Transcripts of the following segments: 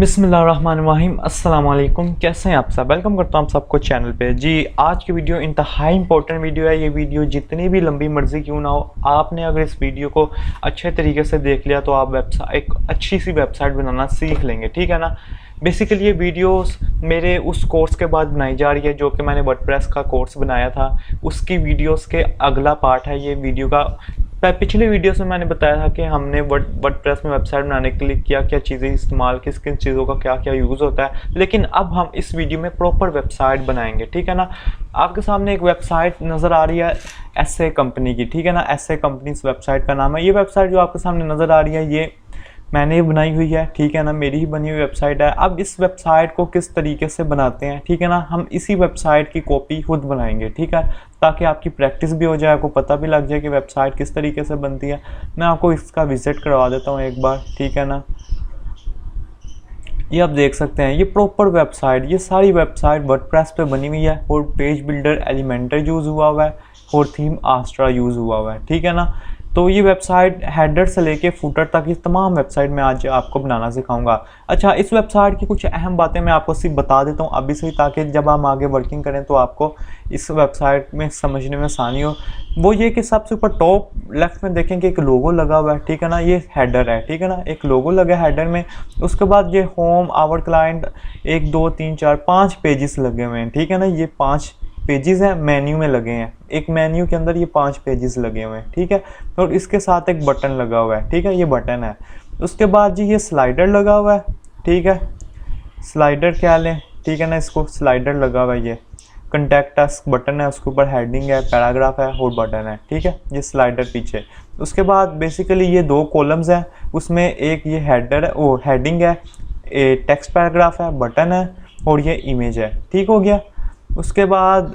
बिस्मिल्लाहिर्रहमानिर्रहीम अस्सलाम वालेकुम। कैसे हैं आप सब? वेलकम करता हूं आप सबको चैनल पे। जी, आज की वीडियो इंतहाई इंपॉर्टेंट वीडियो है। ये वीडियो जितनी भी लंबी मर्जी क्यों ना हो, आपने अगर इस वीडियो को अच्छे तरीके से देख लिया तो आप वेबसाइट एक अच्छी सी वेबसाइट बनाना सीख लेंगे, ठीक है ना। बेसिकली ये वीडियोस मेरे उस कोर्स के बाद बनाई जा रही है जो कि मैंने वर्डप्रेस का कोर्स बनाया था, उसकी वीडियोस के अगला पार्ट है ये वीडियो का। पिछले वीडियोस में मैंने बताया था कि हमने वर्डप्रेस में वेबसाइट बनाने के लिए क्या क्या चीज़ें इस्तेमाल, किस किन चीज़ों का क्या क्या यूज़ होता है, लेकिन अब हम इस वीडियो में प्रॉपर वेबसाइट बनाएंगे, ठीक है ना। आपके सामने एक वेबसाइट नज़र आ रही है एसए कंपनी की, ठीक है ना। एसए कंपनी इस वेबसाइट का नाम है। ये वेबसाइट जो आपके सामने नज़र आ रही है ये मैंने ही बनाई हुई है, ठीक है ना, मेरी ही बनी हुई वेबसाइट है। अब इस वेबसाइट को किस तरीके से बनाते हैं, ठीक है ना, हम इसी वेबसाइट की कॉपी खुद बनाएंगे, ठीक है, ताकि आपकी प्रैक्टिस भी हो जाए, आपको पता भी लग जाए कि वेबसाइट किस तरीके से बनती है। मैं आपको इसका विजिट करवा देता हूँ एक बार, ठीक है ना। ये आप देख सकते हैं, ये प्रॉपर वेबसाइट, ये सारी वेबसाइट वर्डप्रेस पे बनी हुई है और पेज बिल्डर एलिमेंटर यूज़ हुआ हुआ है और थीम आस्ट्रा यूज़ हुआ हुआ है, ठीक है ना। तो ये वेबसाइट हेडर से लेके फुटर तक ये तमाम वेबसाइट मैं आज आपको बनाना सिखाऊंगा। अच्छा, इस वेबसाइट की कुछ अहम बातें मैं आपको सिर्फ बता देता हूँ अभी से ही, ताकि जब हम आगे वर्किंग करें तो आपको इस वेबसाइट में समझने में आसानी हो। वो ये कि सबसे ऊपर टॉप लेफ्ट में देखेंगे एक लोगो लगा हुआ है, ठीक है ना, ये हेडर है, ठीक है ना, एक लोगो लगा है हेडर में। उसके बाद ये होम, आवर क्लाइंट, 1 2 3 4 5 पेजेस लगे हुए हैं, ठीक है ना। ये 5 पेजेस हैं, मेन्यू में लगे हैं, एक मेन्यू के अंदर ये 5 पेजेस लगे हुए हैं, ठीक है। और इसके साथ एक बटन लगा हुआ है, ठीक है, ये बटन है। उसके बाद जी ये स्लाइडर लगा हुआ है, ठीक है, स्लाइडर क्या लें, ठीक है ना, इसको स्लाइडर लगा हुआ है। ये कंटेक्ट अस बटन है, उसके ऊपर हेडिंग है, पैराग्राफ है और बटन है, ठीक है, ये स्लाइडर पीछे। उसके बाद बेसिकली ये 2 कॉलम्स हैं, उसमें एक ये हेडर है, वो हेडिंग है, टेक्स्ट पैराग्राफ है, बटन है और ये इमेज है, ठीक हो गया। उसके बाद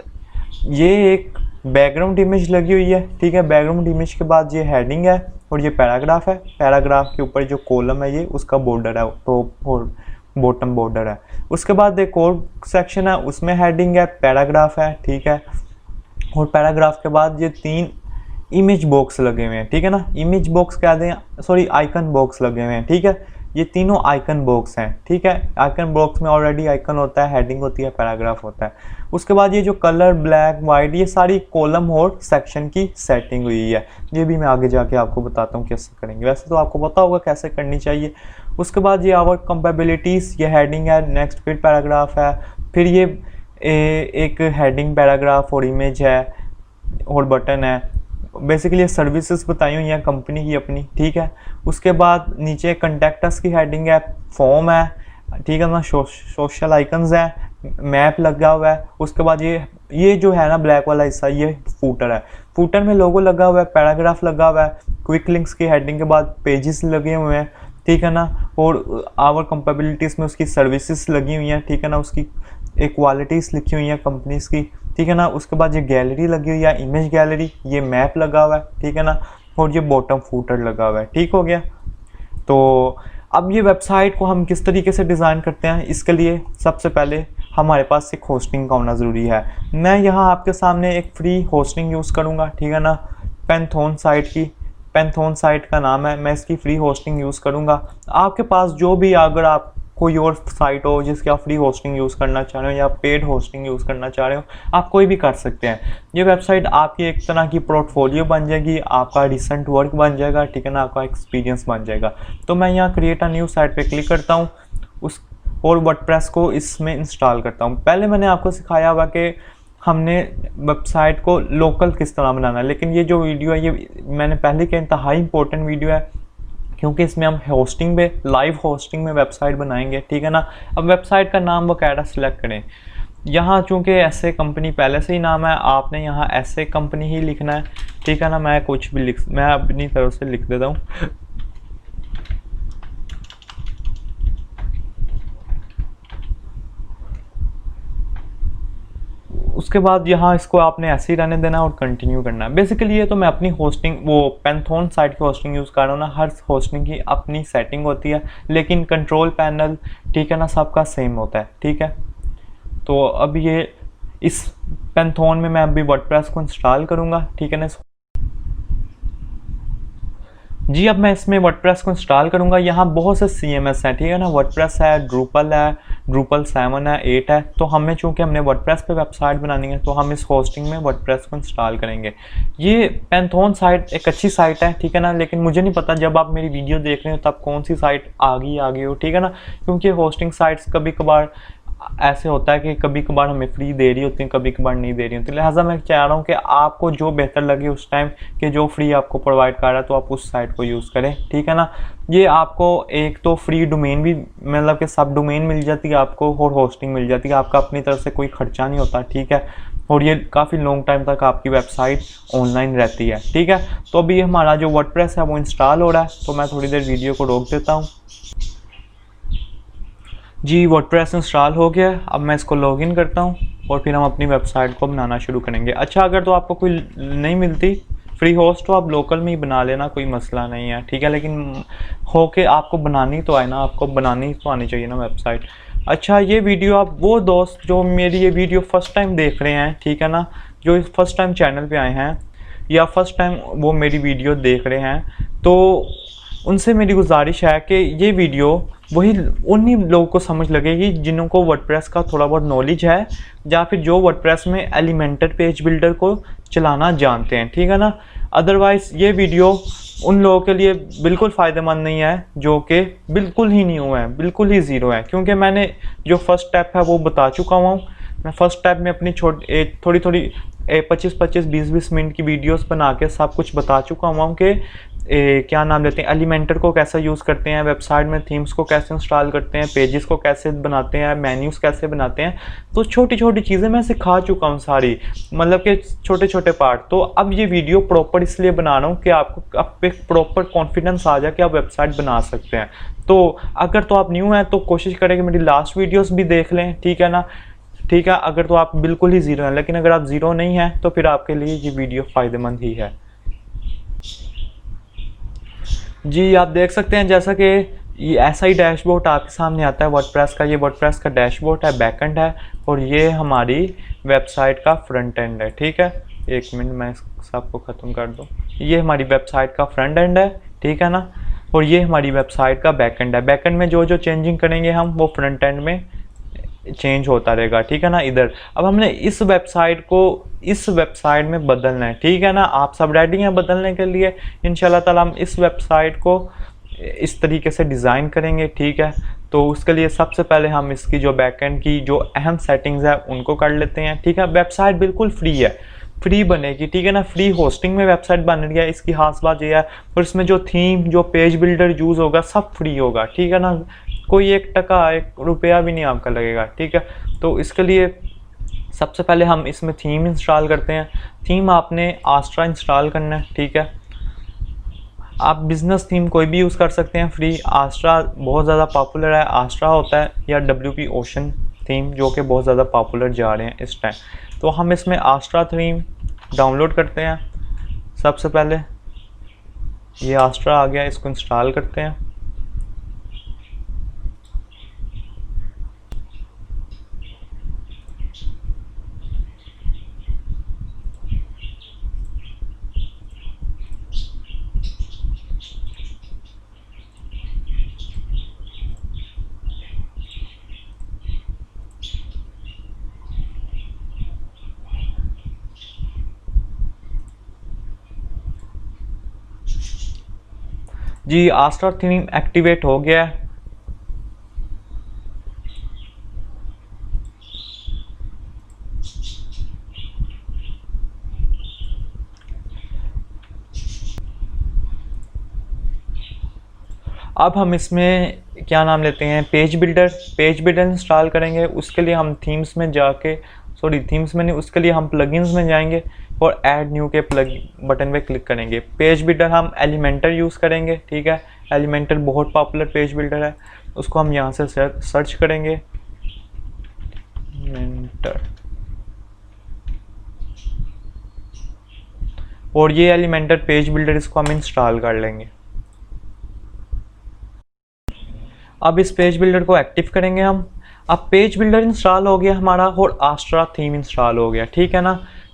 ये एक बैकग्राउंड इमेज लगी हुई है, ठीक है, बैकग्राउंड इमेज के बाद ये हेडिंग है और ये पैराग्राफ है। पैराग्राफ के ऊपर जो कॉलम है ये उसका बॉर्डर है, टॉप और बॉटम बॉर्डर है। उसके बाद एक और सेक्शन है, उसमें हेडिंग है, पैराग्राफ है, ठीक है, और पैराग्राफ के बाद ये 3 इमेज बॉक्स लगे हुए हैं, ठीक है ना। इमेज बॉक्स कह दें, सॉरी, आइकन बॉक्स लगे हुए हैं, ठीक है, ये तीनों आइकन बॉक्स हैं, ठीक है। आइकन बॉक्स में ऑलरेडी आइकन होता है, हेडिंग होती है, पैराग्राफ होता है। उसके बाद ये जो कलर ब्लैक वाइट, ये सारी कॉलम और सेक्शन की सेटिंग हुई है। ये भी मैं आगे जाके आपको बताता हूँ कैसे करेंगे, वैसे तो आपको पता होगा कैसे करनी चाहिए। उसके बाद ये आवर कंपेबिलिटीज़, ये हेडिंग है, नेक्स्ट फिर पैराग्राफ है, फिर ये एक हेडिंग, पैराग्राफ और इमेज है और बटन है। बेसिकली सर्विसेज बताई हुई हैं कंपनी की अपनी, ठीक है। उसके बाद नीचे कंटेक्टस की हेडिंग है, फॉर्म है, ठीक है ना, सोशल आइकन्स है, मैप लगा हुआ है। उसके बाद ये जो है ना ब्लैक वाला हिस्सा, ये फूटर है, फूटर में लोगो लगा हुआ है, पैराग्राफ लगा हुआ है, क्विक लिंक्स की हेडिंग के बाद पेजेस लगे हुए हैं, ठीक है ना, और आवर कंपेबिलिटीज़ में उसकी सर्विसेज लगी हुई हैं, ठीक है ना, उसकी एक क्वालिटीज़ लिखी हुई हैं कंपनीज़ की, ठीक है ना। उसके बाद ये गैलरी लगी हुई है, इमेज गैलरी, ये मैप लगा हुआ है, ठीक है ना, और ये बॉटम फूटर लगा हुआ है, ठीक हो गया। तो अब ये वेबसाइट को हम किस तरीके से डिज़ाइन करते हैं, इसके लिए सबसे पहले हमारे पास एक होस्टिंग का होना ज़रूरी है। मैं यहाँ आपके सामने एक फ्री होस्टिंग यूज़ करूँगा, ठीक है ना, पैंथोन साइट की, पैंथोन साइट का नाम है, मैं इसकी फ्री होस्टिंग यूज़ करूँगा। आपके पास जो भी, अगर आप कोई और साइट हो जिसकी आप फ्री होस्टिंग यूज़ करना चाह रहे हो या पेड होस्टिंग यूज़ करना चाह रहे हो, आप कोई भी कर सकते हैं। ये वेबसाइट आपकी एक तरह की पोर्टफोलियो बन जाएगी, आपका रिसेंट वर्क बन जाएगा, ठीक है ना, आपका एक्सपीरियंस बन जाएगा। तो मैं यहाँ क्रिएट अ न्यू साइट पे क्लिक करता हूँ उस और वर्डप्रेस को इसमें इंस्टॉल करता हूँ। पहले मैंने आपको सिखाया हुआ कि हमने वेबसाइट को लोकल किस तरह बनाना है, लेकिन ये जो वीडियो है ये मैंने पहले के इंतहाई इंपॉर्टेंट वीडियो है, क्योंकि इसमें हम होस्टिंग में, लाइव होस्टिंग में वेबसाइट बनाएंगे, ठीक है ना। अब वेबसाइट का नाम वगैरह सेलेक्ट करें। यहाँ चूँकि एसए कंपनी पहले से ही नाम है, आपने यहाँ एसए कंपनी ही लिखना है, ठीक है ना। मैं कुछ भी मैं अपनी तरफ से लिख देता हूँ। उसके बाद यहाँ इसको आपने ऐसे ही रहने देना और कंटिन्यू करना है। बेसिकली ये तो मैं अपनी होस्टिंग, वो पैंथोन साइट की होस्टिंग यूज़ कर रहा हूँ ना, हर होस्टिंग की अपनी सेटिंग होती है, लेकिन कंट्रोल पैनल, ठीक है ना, सबका सेम होता है, ठीक है। तो अब ये इस पैंथोन में मैं अभी वर्डप्रेस को इंस्टॉल करूँगा, ठीक है ना। जी अब मैं इसमें वर्डप्रेस को इंस्टॉल करूँगा। यहाँ बहुत से CMS हैं, ठीक है ना, वर्डप्रेस है, ड्रूपल है, ड्रूपल 7 है, 8 है। तो हमें चूँकि हमने वर्डप्रेस पे वेबसाइट बनानी है तो हम इस होस्टिंग में वर्डप्रेस को इंस्टॉल करेंगे। ये पैंथोन साइट एक अच्छी साइट है, ठीक है ना, लेकिन मुझे नहीं पता जब आप मेरी वीडियो देख रहे हो तब कौन सी साइट आ गई हो, ठीक है ना, क्योंकि होस्टिंग साइट्स कभी कभार ऐसे होता है कि कभी कभार हमें फ्री दे रही होती हैं, कभी कभार नहीं दे रही होती। लिहाजा मैं चाह रहा हूँ कि आपको जो बेहतर लगे उस टाइम कि जो फ्री आपको प्रोवाइड कर रहा है तो आप उस साइट को यूज़ करें, ठीक है ना। ये आपको एक तो फ्री डोमेन भी मतलब कि सब डोमेन मिल जाती है आपको और होस्टिंग मिल जाती है, आपका अपनी तरफ से कोई खर्चा नहीं होता, ठीक है, और ये काफ़ी लॉन्ग टाइम तक आपकी वेबसाइट ऑनलाइन रहती है, ठीक है। तो अभी हमारा जो वर्डप्रेस है वो इंस्टॉल हो रहा है, तो मैं थोड़ी देर वीडियो को रोक देता हूँ। जी वर्डप्रेस इंस्टॉल हो गया। अब मैं इसको लॉगिन करता हूँ और फिर हम अपनी वेबसाइट को बनाना शुरू करेंगे। अच्छा अगर तो आपको कोई नहीं मिलती फ्री होस्ट तो आप लोकल में ही बना लेना, कोई मसला नहीं है, ठीक है, लेकिन हो के आपको बनानी तो आए ना, आपको बनानी तो आनी चाहिए ना वेबसाइट। अच्छा ये वीडियो आप वो दोस्त जो मेरी ये वीडियो फर्स्ट टाइम देख रहे हैं, ठीक है ना, जो फर्स्ट टाइम चैनल पे आए हैं या फर्स्ट टाइम वो मेरी वीडियो देख रहे हैं, तो उनसे मेरी गुजारिश है कि ये वीडियो वही उन्हीं लोगों को समझ लगेगी जिन्हों को वर्डप्रेस का थोड़ा बहुत नॉलेज है या फिर जो वर्डप्रेस में एलिमेंटर पेज बिल्डर को चलाना जानते हैं, ठीक है ना। अदरवाइज़ ये वीडियो उन लोगों के लिए बिल्कुल फ़ायदेमंद नहीं है जो कि बिल्कुल ही न्यू है, बिल्कुल ही ज़ीरो है, क्योंकि मैंने जो फर्स्ट स्टेप है वो बता चुका हूँ। मैं फर्स्ट स्टेप में अपनी थोड़ी थोड़ी 25-25 20-20 मिनट की वीडियोस बना के सब कुछ बता चुका हूँ कि क्या नाम लेते हैं, एलिमेंटर को कैसे यूज़ करते हैं, वेबसाइट में थीम्स को कैसे इंस्टॉल करते हैं, पेजेस को कैसे बनाते हैं, मेन्यूज़ कैसे बनाते हैं। तो छोटी छोटी चीज़ें मैं सिखा चुका हूँ सारी, मतलब कि छोटे छोटे पार्ट। तो अब ये वीडियो प्रॉपर इसलिए बना रहा हूँ कि आपको अब एक प्रॉपर कॉन्फिडेंस आ जाए कि आप वेबसाइट बना सकते हैं। तो अगर तो आप न्यू हैं तो कोशिश करें कि मेरी लास्ट वीडियोज़ भी देख लें, ठीक है ना, ठीक है। अगर तो आप बिल्कुल ही ज़ीरो हैं, लेकिन अगर आप ज़ीरो नहीं हैं तो फिर आपके लिए ये वीडियो फ़ायदेमंद ही है। जी आप देख सकते हैं जैसा कि ये ऐसा ही डैशबोर्ड आपके सामने आता है वर्डप्रेस का। ये वर्डप्रेस का डैशबोर्ड है, बैकएंड है, और ये हमारी वेबसाइट का फ्रंट एंड है, ठीक है। एक मिनट मैं इस सबको ख़त्म कर दूँ। ये हमारी वेबसाइट का फ्रंट एंड है, ठीक है ना, और ये हमारी वेबसाइट का बैकएंड है। बैकएंड में जो जो चेंजिंग करेंगे हम वो फ्रंट एंड में चेंज होता रहेगा, ठीक है ना। इधर अब हमने इस वेबसाइट को इस वेबसाइट में बदलना है, ठीक है ना। आप सब रेडी हैं बदलने के लिए। इंशाल्लाह ताला हम इस वेबसाइट को इस तरीके से डिज़ाइन करेंगे, ठीक है। तो उसके लिए सबसे पहले हम इसकी जो बैकएंड की जो अहम सेटिंग्स है उनको कर लेते हैं, ठीक है। वेबसाइट बिल्कुल फ्री है, फ्री बनेगी, ठीक है ना, फ्री होस्टिंग में वेबसाइट बन रही है, इसकी खास बात यह है। और इसमें जो थीम जो पेज बिल्डर यूज़ होगा सब फ्री होगा, ठीक है ना, कोई 1 टका 1 रुपया भी नहीं आपका लगेगा, ठीक है। तो इसके लिए सबसे पहले हम इसमें थीम इंस्टॉल करते हैं। थीम आपने आस्ट्रा इंस्टॉल करना है, ठीक है। आप बिज़नेस थीम कोई भी यूज़ कर सकते हैं फ्री। आस्ट्रा बहुत ज़्यादा पॉपुलर है, आस्ट्रा होता है, या WP ओशन थीम जो कि बहुत ज़्यादा पॉपुलर जा रहे हैं इस टाइम। तो हम इसमें आस्ट्रा थीम डाउनलोड करते हैं। सबसे पहले ये आस्ट्रा आ गया, इसको इंस्टॉल करते हैं। जी आस्ट्रा थीम एक्टिवेट हो गया है। अब हम इसमें क्या नाम लेते हैं, पेज बिल्डर इंस्टॉल करेंगे। उसके लिए हम थीम्स में जाके थीम्स में नहीं, उसके लिए हम प्लगइन्स में जाएंगे और ऐड न्यू के बटन पे क्लिक करेंगे। पेज बिल्डर हम एलिमेंटर यूज़ करेंगे, ठीक है। एलिमेंटर बहुत पॉपुलर पेज बिल्डर है, उसको हम यहाँ से सर्च करेंगे एलिमेंटर, और ये एलिमेंटर पेज बिल्डर इसको हम इंस्टॉल कर लेंगे। अब इस पेज बिल्डर को एक्टिव करेंगे हम। अब पेज बिल्डर इंस्टॉल हो गया हमारा और आस्ट्रा थीम इंस्टॉल हो गया, ठीक है ना।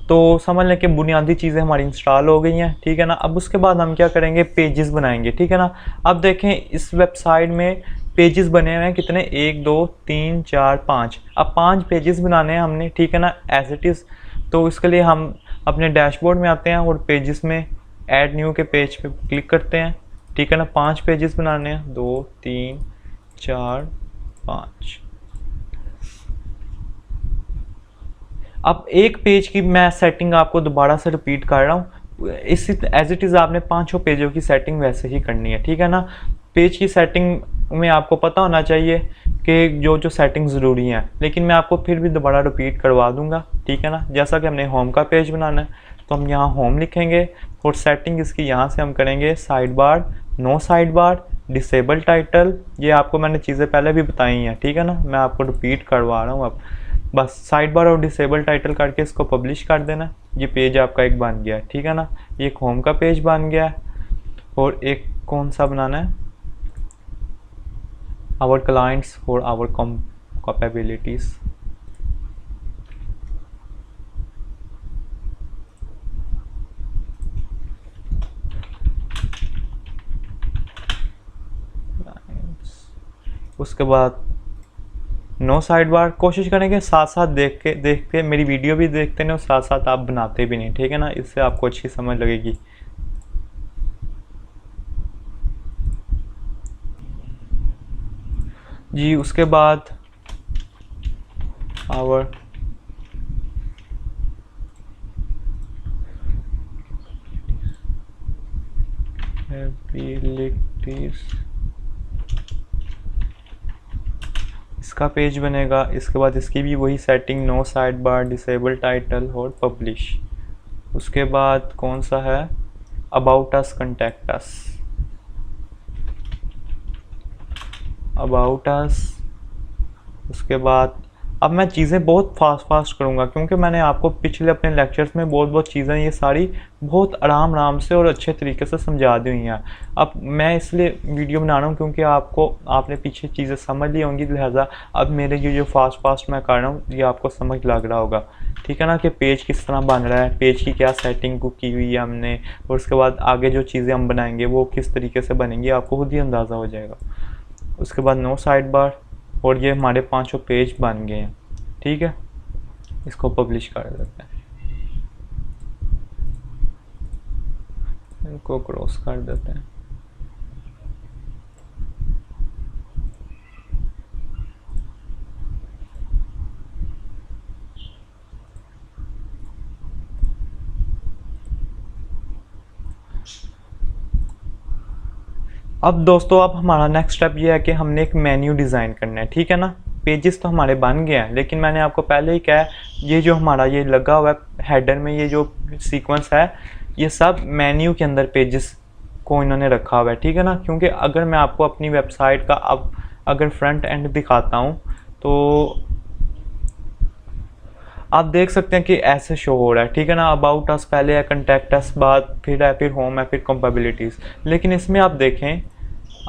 तो समझ लें कि बुनियादी चीज़ें हमारी इंस्टॉल हो गई हैं, ठीक है ना। अब उसके बाद हम क्या करेंगे, पेजेस बनाएंगे, ठीक है ना। अब देखें इस वेबसाइट में पेजेस बने हुए हैं कितने, 1 2 3 4 5। अब 5 पेजेस बनाने हैं हमने, ठीक है ना, एज इट इज़। तो इसके लिए हम अपने डैशबोर्ड में आते हैं और पेजेस में ऐड न्यू के पेज पे क्लिक करते हैं, ठीक है ना। 5 पेजेस बनाने हैं, 2 3 4 5। अब एक पेज की मैं सेटिंग आपको दोबारा से रिपीट कर रहा हूँ, इसी एज इट इज़ आपने 5 पेजों की सेटिंग वैसे ही करनी है, ठीक है ना। पेज की सेटिंग में आपको पता होना चाहिए कि जो जो सेटिंग ज़रूरी हैं, लेकिन मैं आपको फिर भी दोबारा रिपीट करवा दूंगा, ठीक है ना। जैसा कि हमने होम का पेज बनाना है तो हम यहाँ होम लिखेंगे और सेटिंग इसकी यहाँ से हम करेंगे side bar, no side bar, disable title. ये आपको मैंने चीज़ें पहले भी बताई हैं, ठीक है ना, मैं आपको रिपीट करवा रहा हूँ अब। बस साइड बार और डिसेबल टाइटल करके इसको पब्लिश कर देना। ये पेज आपका एक बन गया है, ठीक है ना। ये एक होम का पेज बन गया है। और एक कौन सा बनाना है, our clients for our capabilities. उसके बाद नो साइड बार। कोशिश करेंगे साथ साथ देखते मेरी वीडियो भी देखते नहीं और साथ साथ आप बनाते भी नहीं, ठीक है ना, इससे आपको अच्छी समझ लगेगी। जी उसके बाद आवर एबिलिटीज, इसका पेज बनेगा। इसके बाद इसकी भी वही setting, no side bar, disable title और पब्लिश। उसके बाद कौन सा है, about us, contact us, about us. उसके बाद अब मैं चीज़ें बहुत फास्ट करूँगा क्योंकि मैंने आपको पिछले अपने लेक्चर्स में बहुत चीज़ें ये सारी बहुत आराम से और अच्छे तरीके से समझा दी हुई हैं। अब मैं इसलिए वीडियो बना रहा हूँ क्योंकि आपने पीछे चीज़ें समझ ली होंगी, लिहाजा अब मेरे ये जो फास्ट मैं कर रहा हूँ ये आपको समझ लग रहा होगा, ठीक है ना, कि पेज किस तरह बन रहा है, पेज की क्या सेटिंग को की हुई है हमने, और उसके बाद आगे जो चीज़ें हम बनाएंगे वो किस तरीके से बनेंगी आपको खुद ही अंदाज़ा हो जाएगा। उसके बाद नो साइड बार, और ये हमारे 5 पेज बन गए हैं, ठीक है। इसको पब्लिश कर देते हैं, इनको क्रॉस कर देते हैं। अब दोस्तों अब हमारा नेक्स्ट स्टेप ये है कि हमने एक मेन्यू डिज़ाइन करना है, ठीक है ना। पेजेस तो हमारे बन गए हैं, लेकिन मैंने आपको पहले ही कहा ये जो हमारा ये लगा हुआ है हेडर में, ये जो सीक्वेंस है ये सब मेन्यू के अंदर पेजेस को इन्होंने रखा हुआ है, ठीक है ना। क्योंकि अगर मैं आपको अपनी वेबसाइट का अब अगर फ्रंट एंड दिखाता हूँ तो आप देख सकते हैं कि ऐसे शो हो रहा है, ठीक है ना। अबाउट अस पहले है, कॉन्टैक्ट अस बाद, फिर है, फिर होम है, फिर कैपेबिलिटीज़। लेकिन इसमें आप देखें,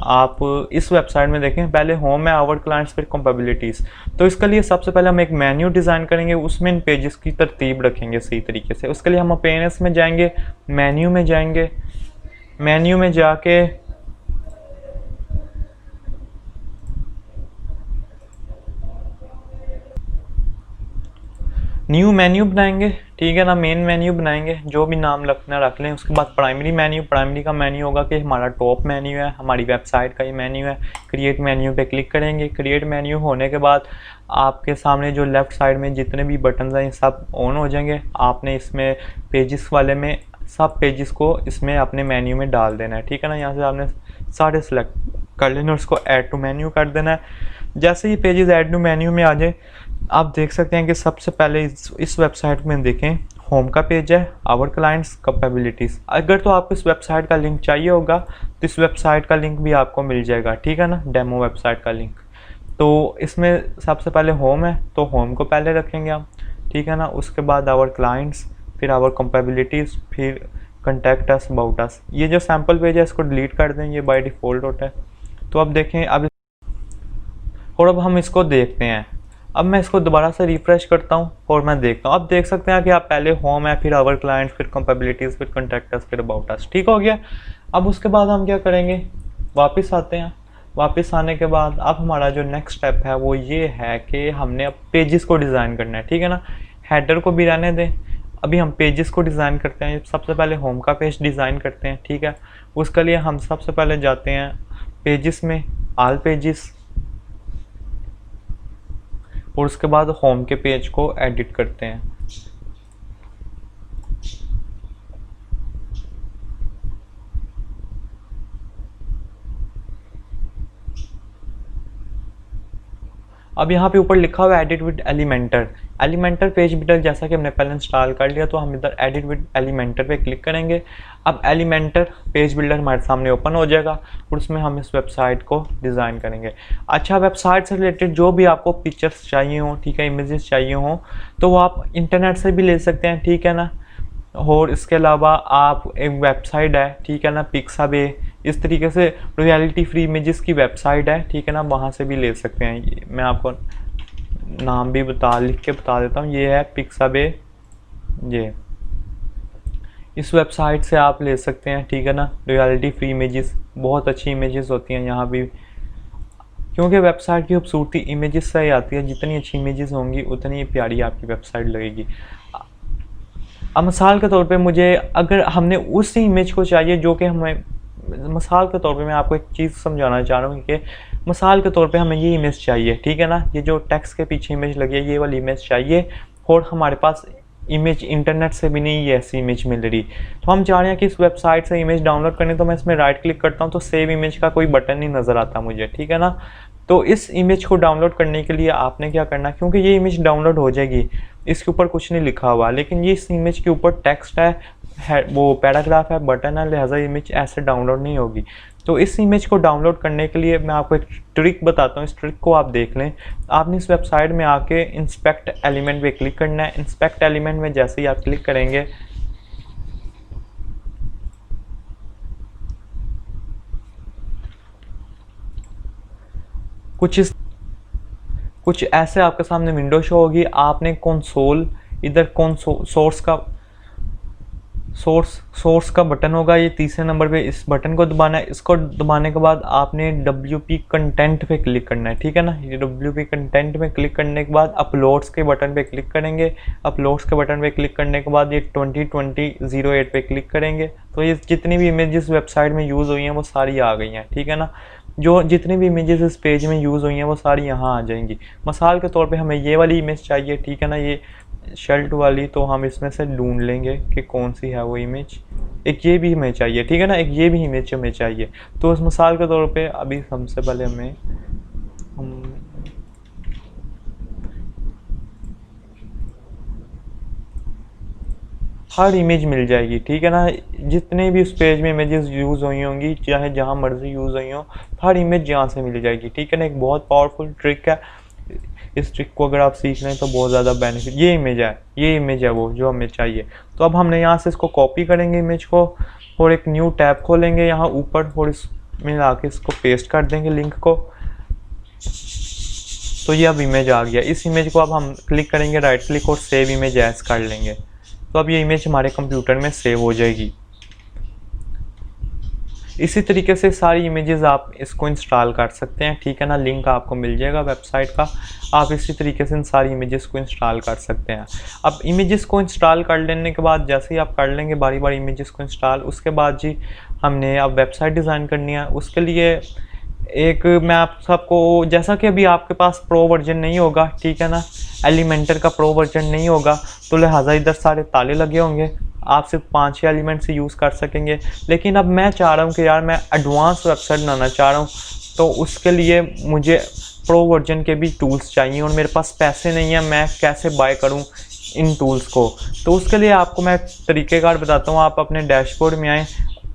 आप इस वेबसाइट में देखें, पहले होम है, आवर क्लाइंट्स, फिर कैपेबिलिटीज़। तो इसके लिए सबसे पहले हम एक मेन्यू डिज़ाइन करेंगे, उसमें इन पेजेस की तरतीब रखेंगे सही तरीके से। उसके लिए हम अपेयरेंस में जाएंगे, मेन्यू में जाएंगे, मेन्यू में जाके न्यू मेन्यू बनाएंगे, ठीक है ना। मेन मेन्यू बनाएंगे, जो भी नाम रखना रख लें। उसके बाद प्राइमरी मेन्यू, प्राइमरी का मेन्यू होगा कि हमारा टॉप मेन्यू है, हमारी वेबसाइट का ये मेन्यू है। क्रिएट मेन्यू पे क्लिक करेंगे। क्रिएट मेन्यू होने के बाद आपके सामने जो लेफ़्ट साइड में जितने भी बटन हैं सब ऑन हो जाएंगे। आपने इसमें पेजेस वाले में सब पेजेस को इसमें अपने मेन्यू में डाल देना है, ठीक है ना। यहाँ से आपने सारे सेलेक्ट कर लेना और उसको ऐड टू मेन्यू कर देना है। जैसे ही पेजेस ऐड टू मेन्यू में आ जाए, आप देख सकते हैं कि सबसे पहले इस वेबसाइट में देखें, होम का पेज है, आवर क्लाइंट्स, कैपेबिलिटीज़। अगर तो आपको इस वेबसाइट का लिंक चाहिए होगा तो इस वेबसाइट का लिंक भी आपको मिल जाएगा, ठीक है ना, डेमो वेबसाइट का लिंक। तो इसमें सबसे पहले होम है तो होम को पहले रखेंगे हम, ठीक है ना। उसके बाद आवर क्लाइंट्स, फिर आवर कैपेबिलिटीज़, फिर कॉन्टैक्ट अस, अबाउट अस। ये जो सैम्पल पेज है इसको डिलीट कर दें, ये बाय डिफ़ॉल्ट होता है। तो अब देखें, अब हम इसको देखते हैं। अब मैं इसको दोबारा से रिफ्रेश करता हूँ और मैं देखता हूँ। अब देख सकते हैं कि आप पहले होम है, फिर आवर क्लाइंट, फिर कंपेबिलिटीज़, फिर कॉन्टैक्ट, फिर अबाउट अस। ठीक हो गया। अब उसके बाद हम क्या करेंगे, वापस आते हैं। वापस आने के बाद अब हमारा जो नेक्स्ट स्टेप है वो ये है कि हमने अब पेजेस को डिज़ाइन करना है। ठीक है ना, हेडर को भी रहने दें, अभी हम पेजेस को डिज़ाइन करते हैं। सबसे पहले होम का पेज डिज़ाइन करते हैं। ठीक है, उसके लिए हम सबसे पहले जाते हैं पेजेस में, ऑल पेजेस, और उसके बाद होम के पेज को एडिट करते हैं। अब यहाँ पे ऊपर लिखा हुआ है edit with Elementor. Elementor page builder जैसा कि हमने पहले इंस्टॉल कर लिया, तो हम इधर एडिट विद एलिमेंटर पे क्लिक करेंगे। अब एलिमेंटर पेज बिल्डर हमारे सामने ओपन हो जाएगा और उसमें हम इस वेबसाइट को डिज़ाइन करेंगे। अच्छा, वेबसाइट से रिलेटेड जो भी आपको पिक्चर्स चाहिए हों, ठीक है, इमेजेस चाहिए हों, तो वो आप इंटरनेट से भी ले सकते हैं। ठीक है ना, और इसके अलावा आप एक वेबसाइट है, ठीक है ना, पिक्साबे, इस तरीके से रॉयल्टी फ्री इमेजेस की वेबसाइट है। ठीक है ना, वहाँ से भी ले सकते हैं। मैं आपको नाम भी लिख के बता देता हूँ। ये है पिक्साबे, ये इस वेबसाइट से आप ले सकते हैं। ठीक है ना, रॉयल्टी फ्री इमेजेस, बहुत अच्छी इमेजेस होती हैं यहाँ भी, क्योंकि वेबसाइट की खूबसूरती इमेजेस से ही आती है। जितनी अच्छी इमेजेस होंगी उतनी प्यारी आपकी वेबसाइट लगेगी। अब मिसाल के तौर पे मुझे, अगर हमने उस इमेज को चाहिए जो कि हमें, मिसाल के तौर पे मैं आपको एक चीज़ समझाना चाह रहा हूँ कि मिसाल के तौर पे हमें ये इमेज चाहिए। ठीक है ना, ये जो टेक्स्ट के पीछे इमेज लगी है, ये वाली इमेज चाहिए, और हमारे पास इमेज इंटरनेट से भी नहीं ये ऐसी इमेज मिल रही, तो हम चाह रहे हैं कि इस वेबसाइट से इमेज डाउनलोड करनी। तो मैं इसमें राइट क्लिक करता हूँ तो सेव इमेज का कोई बटन नहीं नज़र आता मुझे। ठीक है ना, तो इस इमेज को डाउनलोड करने के लिए आपने क्या करना है, क्योंकि ये इमेज डाउनलोड हो जाएगी, इसके ऊपर कुछ नहीं लिखा हुआ, लेकिन ये इस इमेज के ऊपर टेक्स्ट है, वो पैराग्राफ है, बटन है, लिहाजा इमेज ऐसे डाउनलोड नहीं होगी। तो इस इमेज को डाउनलोड करने के लिए मैं आपको एक ट्रिक बताता हूँ, इस ट्रिक को आप देख लें। आपने इस वेबसाइट में आके इंस्पेक्ट एलिमेंट पे क्लिक करना है। इंस्पेक्ट एलिमेंट में जैसे ही आप क्लिक करेंगे, कुछ ऐसे आपके सामने विंडो शो होगी। आपने कंसोल, इधर सोर्स का बटन होगा, ये तीसरे नंबर पे, इस बटन को दबाना है। इसको दबाने के बाद आपने WP कंटेंट पे क्लिक करना है। ठीक है ना, ये WP कंटेंट में क्लिक करने के बाद अपलोड्स के बटन पे क्लिक करेंगे। अपलोड्स के बटन पे क्लिक करने के बाद ये 2020-08 पे क्लिक करेंगे। तो ये जितनी भी इमेजेस वेबसाइट में यूज़ हुई हैं वो सारी आ गई हैं। ठीक है ना, जो जितनी भी इमेजेस इस पेज में यूज़ हुई हैं वो सारी यहाँ आ जाएंगी। मिसाल के तौर पे हमें ये वाली इमेज चाहिए। ठीक है ना, ये शर्ट वाली, तो हम इसमें से ढूंढ लेंगे कि कौन सी है वो इमेज। एक ये भी हमें चाहिए। ठीक है ना, एक ये भी इमेज हमें चाहिए। तो उस मिसाल के तौर पे अभी सबसे पहले हम हर इमेज मिल जाएगी। ठीक है ना, जितने भी उस पेज में इमेजेस यूज़ हुई होंगी, चाहे जहाँ मर्जी यूज़ हुई हो, हर इमेज यहाँ से मिल जाएगी। ठीक है ना, एक बहुत पावरफुल ट्रिक है। इस ट्रिक को अगर आप सीख लें तो बहुत ज़्यादा बेनिफिट। ये इमेज है वो जो हमें चाहिए। तो अब हमने यहाँ से इसको कॉपी करेंगे इमेज को, और एक न्यू टैब खोलेंगे यहाँ ऊपर, और इसमें आके इसको पेस्ट कर देंगे लिंक को। तो ये अब इमेज आ गया। इस इमेज को अब हम क्लिक करेंगे, राइट क्लिक, और सेव इमेज एज कर लेंगे। तो अब ये इमेज हमारे कंप्यूटर में सेव हो जाएगी। इसी तरीके से सारी इमेजेस आप इसको इंस्टॉल कर सकते हैं। ठीक है ना, लिंक आपको मिल जाएगा वेबसाइट का। आप इसी तरीके से इन सारी इमेजेस को इंस्टॉल कर सकते हैं। अब इमेजेस को इंस्टॉल कर लेने के बाद, जैसे ही आप कर लेंगे बारी बारी इमेजेस को इंस्टॉल, उसके बाद जी हमने अब वेबसाइट डिज़ाइन करनी है। उसके लिए एक मैं आप सबको, जैसा कि अभी आपके पास प्रो वर्जन नहीं होगा, ठीक है ना, एलिमेंटर का प्रो वर्जन नहीं होगा, तो लिहाजा इधर सारे ताले लगे होंगे, आप सिर्फ 5-6 एलिमेंट से यूज़ कर सकेंगे। लेकिन अब मैं चाह रहा हूँ कि यार मैं एडवांस वेबसाइट बनाना चाह रहा हूँ, तो उसके लिए मुझे प्रो वर्जन के भी टूल्स चाहिए, और मेरे पास पैसे नहीं है, मैं कैसे बाय करूँ इन टूल्स को। तो उसके लिए आपको मैं तरीक़ेकार बताता हूँ। आप अपने डैशबोर्ड में आएँ,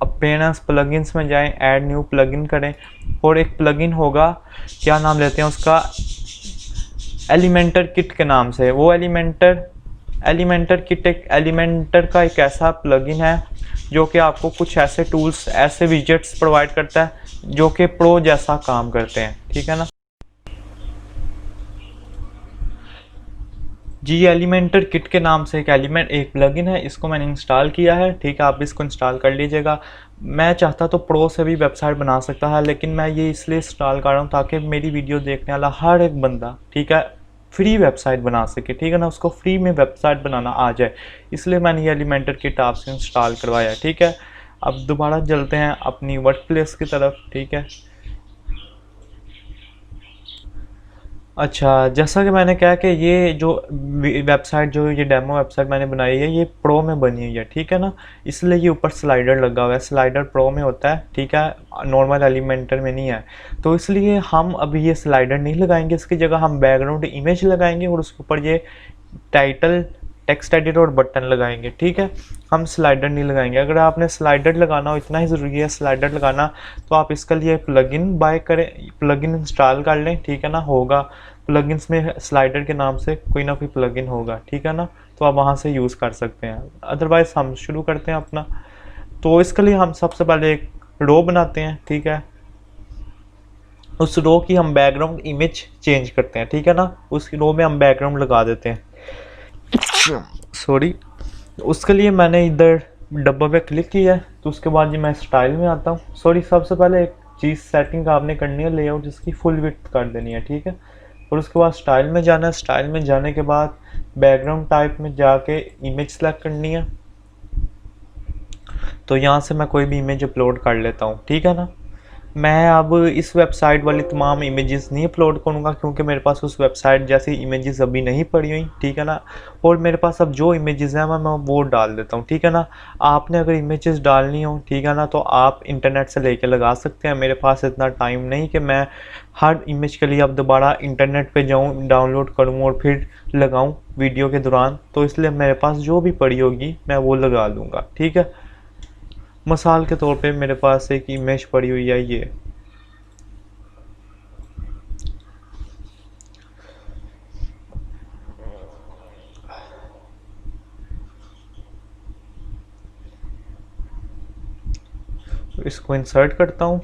अपेयरेंस प्लगइन्स में जाएं, ऐड न्यू प्लगइन करें, और एक प्लगइन होगा, क्या नाम लेते हैं उसका, एलिमेंटर किट के नाम से। वो एलिमेंटर किट एक एलिमेंटर का एक ऐसा प्लगइन है जो कि आपको कुछ ऐसे टूल्स, ऐसे विजेट्स प्रोवाइड करता है जो कि प्रो जैसा काम करते हैं। ठीक है ना, जी एलिमेंटर किट के नाम से एक प्लगइन है, इसको मैंने इंस्टॉल किया है, ठीक है। आप इसको इंस्टॉल कर लीजिएगा। मैं चाहता तो प्रो से भी वेबसाइट बना सकता है, लेकिन मैं ये इसलिए इंस्टॉल कर रहा हूँ ताकि मेरी वीडियो देखने वाला हर एक बंदा, ठीक है, फ्री वेबसाइट बना सके, ठीक है ना, उसको फ्री में वेबसाइट बनाना आ जाए। इसलिए मैंने ये एलिमेंटर किट आपसे इंस्टॉल करवाया है, ठीक है। अब दोबारा चलते हैं अपनी वर्क प्लेस की तरफ, ठीक है। अच्छा, जैसा कि मैंने कहा कि ये जो वेबसाइट, जो ये डेमो वेबसाइट मैंने बनाई है, ये प्रो में बनी हुई है, ठीक है ना। इसलिए ये ऊपर स्लाइडर लगा हुआ है, स्लाइडर प्रो में होता है, ठीक है, नॉर्मल एलिमेंटर में नहीं है। तो इसलिए हम अभी ये स्लाइडर नहीं लगाएंगे, इसकी जगह हम बैकग्राउंड इमेज लगाएंगे और उसके ऊपर ये टाइटल, टेक्स्ट एडिटर और बटन लगाएंगे, ठीक है। हम स्लाइडर नहीं लगाएंगे। अगर आपने स्लाइडर लगाना हो, इतना ही ज़रूरी है स्लाइडर लगाना, तो आप इसके लिए प्लगइन बाय करें, प्लगइन इंस्टॉल कर लें, ठीक है ना। होगा प्लगइन्स में स्लाइडर के नाम से कोई ना कोई प्लगइन होगा, ठीक है ना, तो आप वहाँ से यूज़ कर सकते हैं। अदरवाइज़ हम शुरू करते हैं अपना। तो इसके लिए हम सबसे पहले एक रो बनाते हैं, ठीक है। उस रो की हम बैकग्राउंड इमेज चेंज करते हैं, ठीक है ना। उस रो में हम बैकग्राउंड लगा देते हैं, सॉरी। उसके लिए मैंने इधर डब्बा पे क्लिक किया है, तो उसके बाद ये मैं स्टाइल में आता हूँ। सॉरी, सबसे पहले एक चीज़ सेटिंग आपने करनी है, लेआउट इसकी फुल विड्थ कर देनी है, ठीक है। और उसके बाद स्टाइल में जाना है। स्टाइल में जाने के बाद बैकग्राउंड टाइप में जाके इमेज सेलेक्ट करनी है। तो यहाँ से मैं कोई भी इमेज अपलोड कर लेता हूँ, ठीक है ना। मैं अब इस वेबसाइट वाली तमाम इमेजेस नहीं अपलोड करूँगा, क्योंकि मेरे पास उस वेबसाइट जैसी इमेजेस अभी नहीं पड़ी हुई, ठीक है ना। और मेरे पास अब जो इमेजेस हैं मैं वो डाल देता हूँ, ठीक है ना। आपने अगर इमेजेस डालनी हो, ठीक है ना, तो आप इंटरनेट से लेके लगा सकते हैं। मेरे पास इतना टाइम नहीं कि मैं हर इमेज के लिए अब दोबारा इंटरनेट पे जाऊँ, डाउनलोड करूँ और फिर लगाऊँ वीडियो के दौरान। तो इसलिए मेरे पास जो भी पड़ी होगी मैं वो लगा लूँगा, ठीक है। मिसाल के तौर पे मेरे पास एक इमेज पड़ी हुई है ये, इसको इंसर्ट करता हूँ।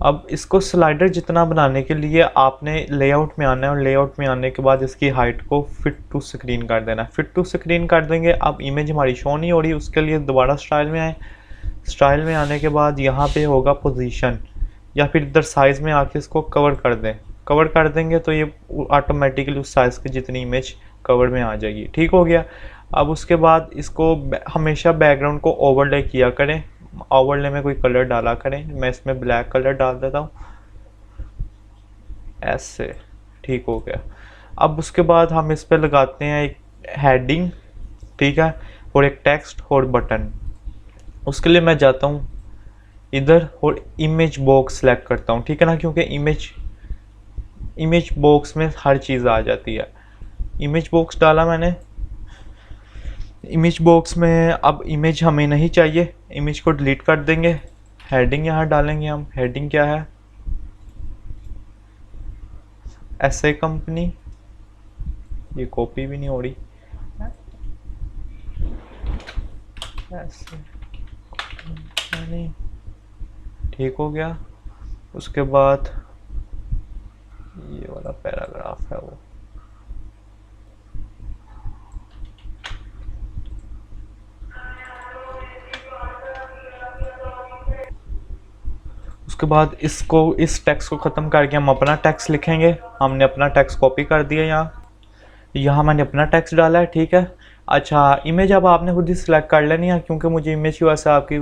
अब इसको स्लाइडर जितना बनाने के लिए आपने लेआउट में आना है, और लेआउट में आने के बाद इसकी हाइट को फिट टू स्क्रीन कर देना है। फिट टू स्क्रीन कर देंगे। अब इमेज हमारी शो नहीं हो रही, उसके लिए दोबारा स्टाइल में आए। स्टाइल में आने के बाद यहाँ पे होगा पोजीशन, या फिर इधर साइज़ में आके इसको कवर कर दें। कवर कर देंगे तो ये ऑटोमेटिकली उस साइज़ की जितनी इमेज कवर में आ जाएगी, ठीक हो गया। अब उसके बाद इसको हमेशा बैकग्राउंड को ओवरले किया करें, ओवरले में कोई कलर डाला करें। मैं इसमें ब्लैक कलर डाल देता हूँ, ऐसे, ठीक हो गया। अब उसके बाद हम इस पर लगाते हैं एक हेडिंग, ठीक है, और एक टेक्स्ट और बटन। उसके लिए मैं जाता हूँ इधर और इमेज बॉक्स सेलेक्ट करता हूँ, ठीक है ना, क्योंकि इमेज बॉक्स में हर चीज़ आ जाती है। इमेज बॉक्स डाला मैंने। इमेज बॉक्स में अब इमेज हमें नहीं चाहिए, इमेज को डिलीट कर देंगे। हेडिंग यहाँ डालेंगे हम। हेडिंग क्या है? ऐसे कंपनी, ये कॉपी भी नहीं हो रही, ऐसे नहीं, ठीक हो गया। उसके बाद ये वाला पैराग्राफ है वो, उसके बाद इसको, इस टेक्स्ट को ख़त्म करके हम अपना टेक्स्ट लिखेंगे। हमने अपना टेक्स्ट कॉपी कर दिया, यहाँ मैंने अपना टेक्स्ट डाला है, ठीक है। अच्छा, इमेज अब आपने खुद ही सिलेक्ट कर लेनी है, क्योंकि मुझे इमेज की वजह से आपकी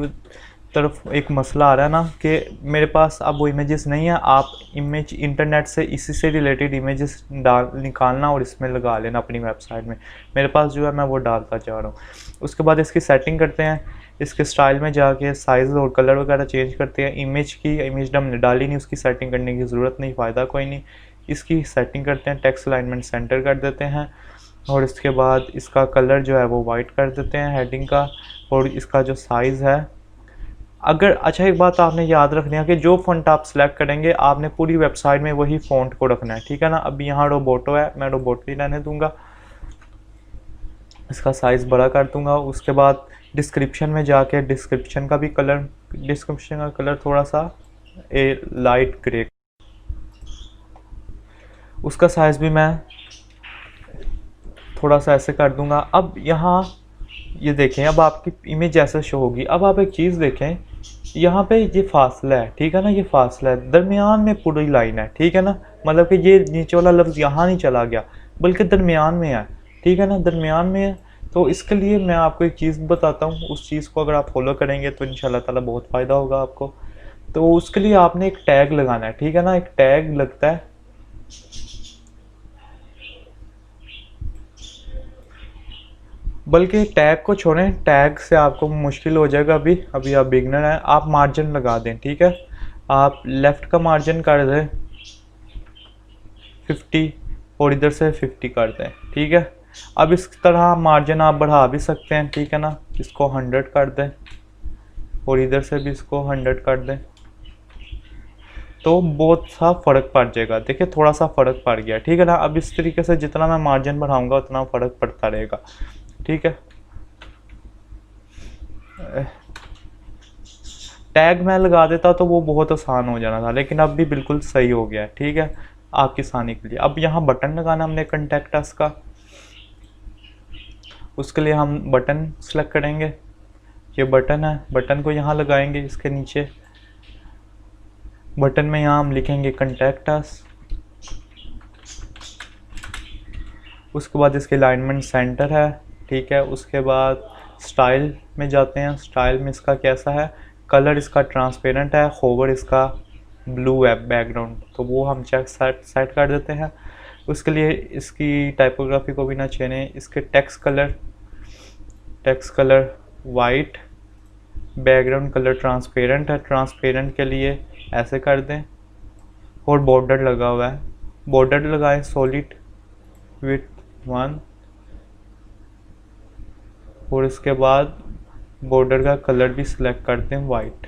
तरफ एक मसला आ रहा है ना कि मेरे पास अब वो इमेजेस नहीं है। आप इमेज इंटरनेट से, इसी से रिलेटेड इमेजेस निकालना और इसमें लगा लेना अपनी वेबसाइट में। मेरे पास जो है मैं वो डालता जा रहा हूँ। उसके बाद इसकी सेटिंग करते हैं। इसके स्टाइल में जाके साइज़ और कलर वगैरह चेंज करते हैं। इमेज हमने डाली नहीं, उसकी सेटिंग करने की ज़रूरत नहीं, फ़ायदा कोई नहीं। इसकी सेटिंग करते हैं, टेक्स्ट अलाइनमेंट सेंटर कर देते हैं, और इसके बाद इसका कलर जो है वो वाइट कर देते हैं हेडिंग का। और इसका जो साइज़ है, अगर, अच्छा एक बात आपने याद रखनी है कि जो फ़ॉन्ट आप सेलेक्ट करेंगे आपने पूरी वेबसाइट में वही फ़ॉन्ट को रखना है, ठीक है ना। अब यहाँ रोबोटो है, मैं रोबोटो ही रहने दूंगा। इसका साइज़ बड़ा कर दूंगा। उसके बाद डिस्क्रिप्शन में जाके डिस्क्रिप्शन का कलर थोड़ा सा लाइट ग्रे, उसका साइज़ भी मैं थोड़ा सा ऐसे कर दूंगा। अब यहाँ ये देखें, अब आपकी इमेज ऐसे शो होगी। अब आप एक चीज़ देखें, यहाँ पे ये फासला है, ठीक है ना, ये फासला है, दरमियान में पूरी लाइन है, ठीक है ना, मतलब कि ये नीचे वाला लफ्ज़ यहाँ नहीं चला गया बल्कि दरमियान में है, ठीक है ना, दरमियान में है। तो इसके लिए मैं आपको एक चीज़ बताता हूँ, उस चीज़ को अगर आप फॉलो करेंगे तो इंशाल्लाह ताला बहुत फ़ायदा होगा आपको। तो उसके लिए आपने एक टैग लगाना है, ठीक है ना, एक टैग लगता है, बल्कि टैग को छोड़ें, टैग से आपको मुश्किल हो जाएगा। अभी आप बिगनर हैं, आप मार्जिन लगा दें, ठीक है, आप लेफ़्ट का मार्जिन कर दें 50 और इधर से 50 कर दें, ठीक है। अब इस तरह मार्जिन आप बढ़ा भी सकते हैं, ठीक है ना, इसको 100 कर दें और इधर से भी इसको 100 कर दें, तो बहुत सा फ़र्क पड़ जाएगा। देखिए थोड़ा सा फ़र्क पड़ गया, ठीक है ना। अब इस तरीके से जितना मैं मार्जिन बढ़ाऊंगा उतना फ़र्क पड़ता रहेगा, ठीक है। टैग मैं लगा देता तो वो बहुत आसान हो जाना था, लेकिन अब भी बिल्कुल सही हो गया है, ठीक है, आपकी आसानी के लिए। अब यहाँ बटन लगाना हमने कॉन्टैक्ट अस का, उसके लिए हम बटन सेलेक्ट करेंगे, ये बटन है, बटन को यहाँ लगाएंगे इसके नीचे। बटन में यहाँ हम लिखेंगे कॉन्टैक्ट अस, उसके बाद इसके अलाइनमेंट सेंटर है, ठीक है। उसके बाद स्टाइल में जाते हैं, स्टाइल में इसका कैसा है, कलर इसका ट्रांसपेरेंट है, होवर इसका ब्लू है बैकग्राउंड, तो वो हम चेक सेट कर देते हैं। उसके लिए इसकी टाइपोग्राफी को भी ना छेड़ें, इसके text colour white, background colour transparent है, ट्रांसपेरेंट के लिए ऐसे कर दें। और बॉर्डर लगा हुआ है, बॉर्डर लगाएं सॉलिड विथ 1, और इसके बाद बॉर्डर का कलर भी सिलेक्ट करते हैं वाइट।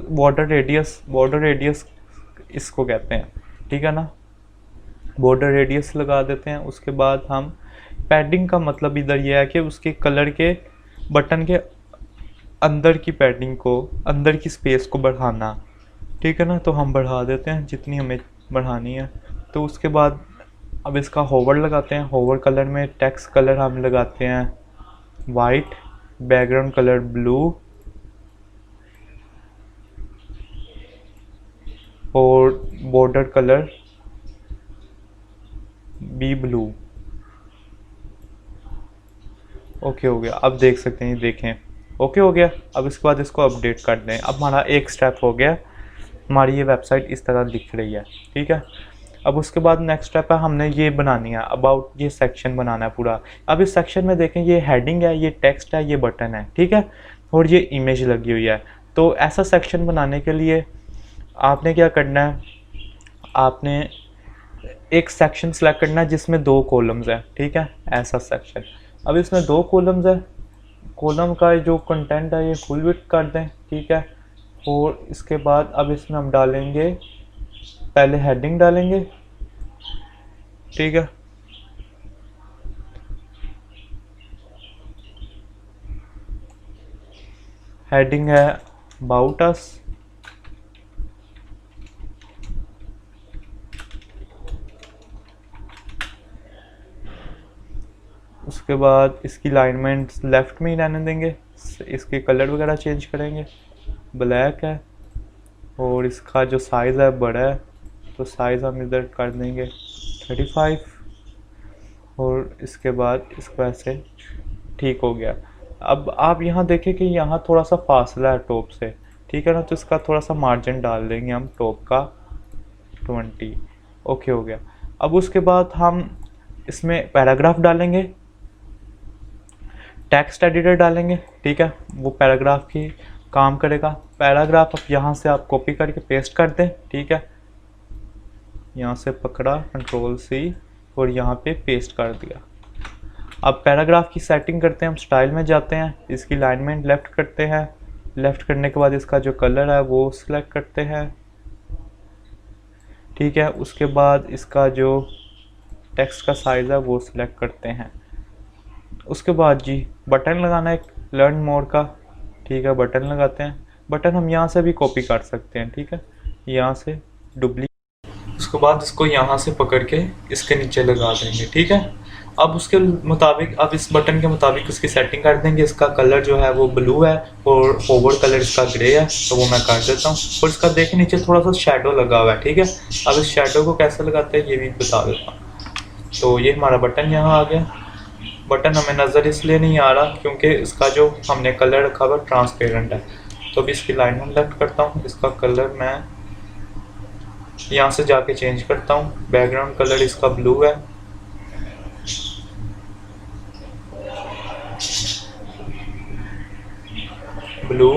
बॉर्डर रेडियस इसको कहते हैं, ठीक है ना, बॉर्डर रेडियस लगा देते हैं। उसके बाद हम पैडिंग का मतलब इधर यह है कि उसके कलर के बटन के अंदर की पैडिंग को, अंदर की स्पेस को बढ़ाना, ठीक है ना, तो हम बढ़ा देते हैं जितनी हमें बढ़ानी है। तो उसके बाद अब इसका होवर लगाते हैं, होवर कलर में टेक्स्ट कलर हम लगाते हैं वाइट, बैकग्राउंड कलर ब्लू और बॉर्डर कलर भी ब्लू। ओके हो गया, अब देख सकते हैं, देखें ओके हो गया। अब इसके बाद इसको अपडेट कर दें। अब हमारा एक स्टेप हो गया, हमारी ये वेबसाइट इस तरह दिख रही है, ठीक है। अब उसके बाद नेक्स्ट स्टेप है, हमने ये बनानी है अबाउट, ये सेक्शन बनाना है पूरा। अब इस सेक्शन में देखें, ये हेडिंग है, ये टेक्स्ट है, ये बटन है, ठीक है, और ये इमेज लगी हुई है। तो ऐसा सेक्शन बनाने के लिए आपने क्या करना है, आपने एक सेक्शन सेलेक्ट करना है जिसमें 2 कॉलम्स है, ठीक है, ऐसा सेक्शन। अब इसमें 2 कॉलम्स है, कॉलम का जो कंटेंट है ये फुल विड्थ कर दें, ठीक है। और इसके बाद अब इसमें हम डालेंगे, पहले हेडिंग डालेंगे, ठीक है, हेडिंग है अबाउट अस, उसके बाद इसकी अलाइनमेंट लेफ़्ट में ही रहने देंगे, इसके कलर वगैरह चेंज करेंगे, ब्लैक है, और इसका जो साइज़ है बड़ा है, तो साइज़ हम इधर कर देंगे 35, और इसके बाद इसको ऐसे, ठीक हो गया। अब आप यहाँ देखें कि यहाँ थोड़ा सा फासला है टॉप से, ठीक है ना, तो इसका थोड़ा सा मार्जिन डाल देंगे हम टॉप का 20। ओके हो गया। अब उसके बाद हम इसमें पैराग्राफ डालेंगे, टेक्स्ट एडिटर डालेंगे, ठीक है, वो पैराग्राफ की काम करेगा। पैराग्राफ अब यहाँ से आप कॉपी करके पेस्ट कर दें, ठीक है, यहाँ से पकड़ा कंट्रोल C और यहाँ पे पेस्ट कर दिया। अब पैराग्राफ की सेटिंग करते हैं, हम स्टाइल में जाते हैं, इसकी अलाइनमेंट लेफ़्ट करते हैं, लेफ़्ट करने के बाद इसका जो कलर है वो सिलेक्ट करते हैं, ठीक है। उसके बाद इसका जो टेक्स्ट का साइज़ है वो सिलेक्ट करते हैं। उसके बाद जी बटन लगाना है लर्न मोर का, ठीक है, बटन लगाते हैं। बटन हम यहाँ से भी कॉपी कर सकते हैं, ठीक है, यहाँ से डुप्लीकेट, उसके बाद इसको यहाँ से पकड़ के इसके नीचे लगा देंगे, ठीक है। अब उसके मुताबिक, अब इस बटन के मुताबिक उसकी सेटिंग कर देंगे। इसका कलर जो है वो ब्लू है और फॉरवर्ड कलर इसका ग्रे है, तो वो मैं कर देता हूँ। और इसका देखें नीचे थोड़ा सा शेडो लगा हुआ है, ठीक है। अब इस शेडो को कैसे लगाते हैं ये भी बता देता हूँ। तो ये हमारा बटन यहाँ आ गया। बटन हमें नज़र इसलिए नहीं आ रहा क्योंकि इसका जो हमने कलर रखा हुआ ट्रांसपेरेंट है। तो अभी इसकी लाइन में लेफ्ट करता हूँ, इसका कलर मैं यहाँ से जाके चेंज करता हूँ। बैकग्राउंड कलर इसका ब्लू है, ब्लू,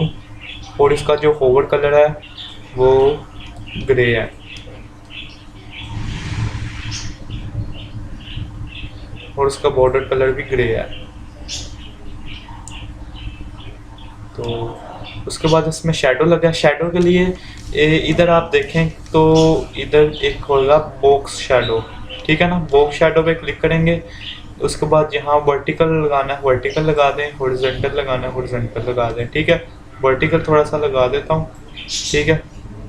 और इसका जो होवर कलर है वो ग्रे है। और उसका बॉर्डर कलर भी ग्रे है। तो उसके बाद इसमें शेडो लगा। शेडो के लिए इधर आप देखें तो इधर एक होगा बॉक्स शेडो, ठीक है ना। बॉक्स शेडो पे क्लिक करेंगे। उसके बाद यहाँ वर्टिकल लगाना है, वर्टिकल लगा दें। हॉरिजॉन्टल लगाना है, हॉरिजॉन्टल लगा दें, ठीक है। वर्टिकल थोड़ा सा लगा देता हूँ, ठीक है,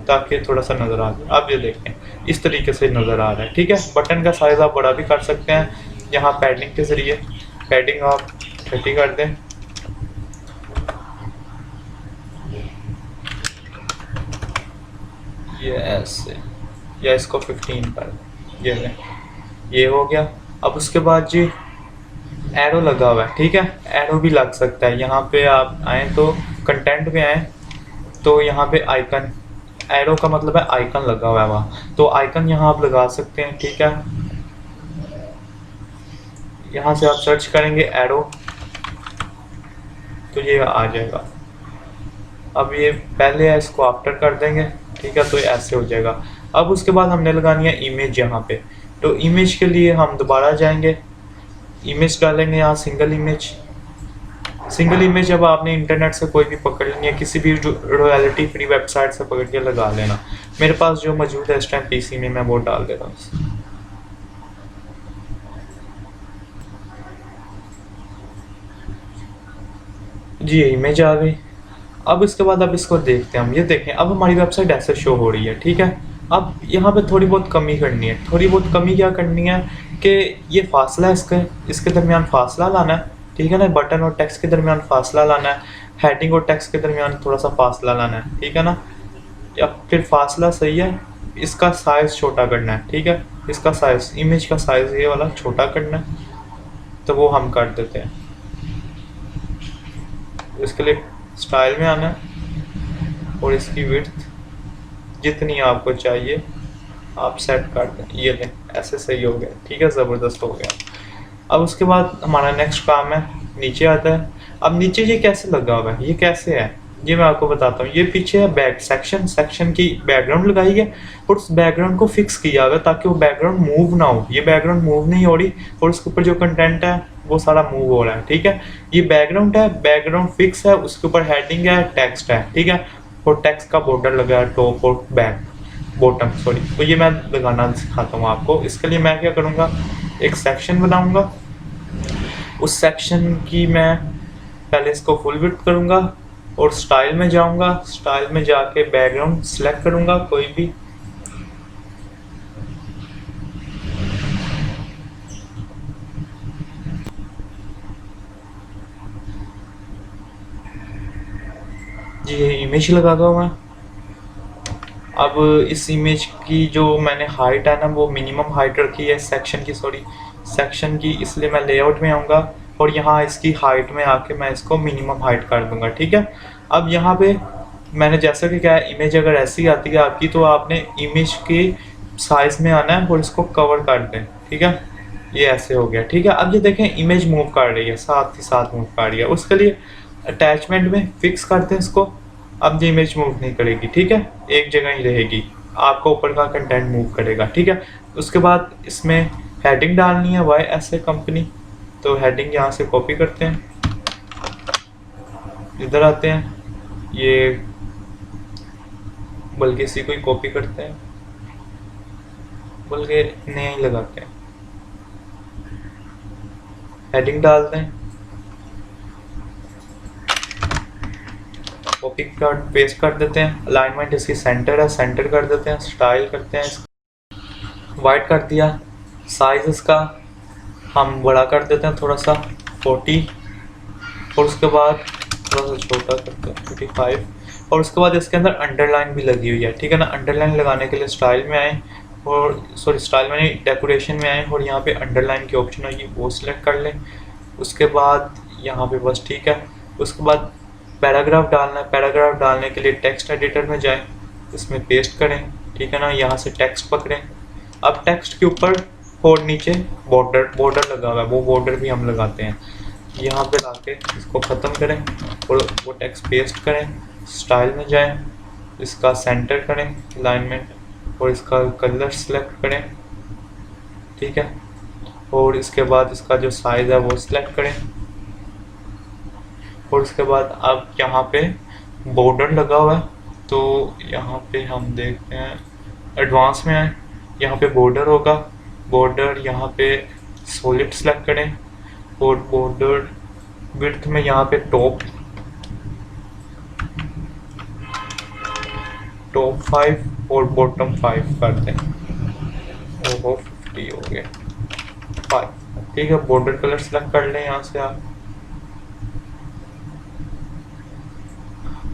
ताकि थोड़ा सा नज़र आ जाए। अब ये देखें इस तरीके से नज़र आ रहा है, ठीक है। बटन का साइज़ आप बड़ा भी कर सकते हैं यहाँ पैडिंग के ज़रिए। पैडिंग आप 30 कर दें। ये ऐसे, या इसको 15 पर, ये लें, ये हो गया। अब उसके बाद जी एरो लगा हुआ है, ठीक है। एरो भी लग सकता है। यहाँ पे आप आए तो कंटेंट पे आए तो यहाँ पे आइकन, एरो का मतलब है आइकन लगा हुआ है वहाँ, तो आइकन यहाँ आप लगा सकते हैं, ठीक है। यहाँ से आप सर्च करेंगे एरो तो ये आ जाएगा। अब ये पहले है, इसको आफ्टर कर देंगे, ठीक है, तो ये ऐसे हो जाएगा। अब उसके बाद हमने लगानी है इमेज यहाँ पे। तो इमेज के लिए हम दोबारा जाएंगे, इमेज डालेंगे यहाँ सिंगल इमेज। सिंगल इमेज अब आपने इंटरनेट से कोई भी पकड़ लेनी है, किसी भी रॉयल्टी फ्री वेबसाइट से पकड़ के लगा लेना। मेरे पास जो मौजूद है इस टाइम पीसी में, मैं वो डाल देता हूँ। जी इमेज आ गई। अब इसके बाद अब इसको देखते हैं हम। ये देखें अब हमारी वेबसाइट ऐसे शो हो रही है, ठीक है। अब यहाँ पे थोड़ी बहुत कमी करनी है। थोड़ी बहुत कमी क्या करनी है कि ये फासला है, इसके दरमियान फासला लाना है, ठीक है ना। बटन और टेक्स्ट के दरमियान फासला लाना है, हेडिंग और टेक्स्ट के दरमियान थोड़ा सा फासला लाना है, ठीक है ना। या फिर फासला सही है, इसका साइज़ छोटा करना है, ठीक है। इसका साइज़, इमेज का साइज़ ये वाला छोटा करना है, तो वो हम कर देते हैं। इसके लिए स्टाइल में आना है और इसकी विड्थ जितनी आपको चाहिए आप सेट कर दें। ये लें, ऐसे सही हो गया, ठीक है, ज़बरदस्त हो गया। अब उसके बाद हमारा नेक्स्ट काम है, नीचे आता है। अब नीचे ये कैसे लगा हुआ है, ये कैसे है, ये मैं आपको बताता हूँ। ये पीछे है बैक सेक्शन की बैकग्राउंड लगाई है और उस बैकग्राउंड को फिक्स किया हुआ ताकि वो बैकग्राउंड मूव ना हो। ये बैकग्राउंड मूव नहीं हो रही और उसके ऊपर जो कंटेंट है वो सारा मूव हो रहा है, ठीक है। ये बैकग्राउंड है, बैकग्राउंड फिक्स है, उसके ऊपर हेडिंग है, टेक्स्ट है, ठीक है। और टेक्स्ट का बॉर्डर लगा है टॉप और बैक, बॉटम सॉरी। तो ये मैं लगाना सिखाता हूँ आपको। इसके लिए मैं क्या करूँगा, एक सेक्शन बनाऊँगा। उस सेक्शन की मैं पहले इसको फुल विड्थ करूँगा और स्टाइल में जाऊँगा। स्टाइल में जाके बैकग्राउंड सेलेक्ट करूँगा कोई भी, जी ये इमेज लगा हुआ है। अब इस इमेज की जो मैंने हाइट है ना वो मिनिमम हाइट रखी है सेक्शन की, सेक्शन की, इसलिए मैं लेआउट में आऊँगा और यहाँ इसकी हाइट में आके मैं इसको मिनिमम हाइट कर दूँगा, ठीक है। अब यहाँ पे मैंने जैसा कि क्या है, इमेज अगर ऐसी आती है आपकी तो आपने इमेज के साइज़ में आना है और इसको कवर कर दें, ठीक है। ये ऐसे हो गया, ठीक है। अब ये देखें इमेज मूव कर रही है, साथ ही साथ मूव कर रही है। उसके लिए अटैचमेंट में फिक्स करते हैं इसको। अब ये इमेज मूव नहीं करेगी, ठीक है, एक जगह ही रहेगी, आपको ऊपर का कंटेंट मूव करेगा, ठीक है। उसके बाद इसमें हेडिंग डालनी है YSA कंपनी। तो हेडिंग यहाँ से कॉपी करते हैं, इधर आते हैं, ये बल्कि इसी को ही कॉपी करते हैं, बल्कि नया ही लगाते हैं। हेडिंग डालते हैं, कॉपी कर पेस्ट कर देते हैं। अलाइनमेंट इसकी सेंटर है, सेंटर कर देते हैं। स्टाइल करते हैं, वाइट कर दिया। साइज इसका हम बड़ा कर देते हैं थोड़ा सा 40, और उसके बाद थोड़ा सा छोटा करते हैं 35, और उसके बाद इसके अंदर अंडरलाइन भी लगी हुई है, ठीक है ना। अंडरलाइन लगाने के लिए स्टाइल में आए, और सॉरी स्टाइल में नहीं, डेकोरेशन में आए, और यहाँ पे अंडरलाइन की ऑप्शन होगी वो सिलेक्ट कर लें। उसके बाद यहाँ पे बस ठीक है। उसके बाद पैराग्राफ डालना है, पैराग्राफ डालने के लिए टेक्स्ट एडिटर में जाएं, इसमें पेस्ट करें, ठीक है ना। यहाँ से टेक्स्ट पकड़ें, अब टेक्स्ट के ऊपर और नीचे बॉर्डर लगा हुआ है, वो बॉर्डर भी हम लगाते हैं। यहाँ पे लाके इसको ख़त्म करें और वो टेक्स्ट पेस्ट करें, स्टाइल में जाएं, इसका सेंटर करें अलाइनमेंट, और इसका कलर सेलेक्ट करें, ठीक है। और इसके बाद इसका जो साइज़ है वो सिलेक्ट करें, और उसके बाद अब यहाँ पे बॉर्डर लगा हुआ है, तो यहाँ पे हम देखते हैं एडवांस में है, यहाँ पे बॉर्डर होगा, बॉर्डर यहाँ पे सॉलिड सेलेक्ट करें, और बॉर्डर विड्थ में यहाँ पे टॉप 5 और बॉटम 5 कर दें, ओहो 50 हो गया 5, ठीक है। बॉर्डर कलर सेलेक्ट कर लें यहाँ से आप,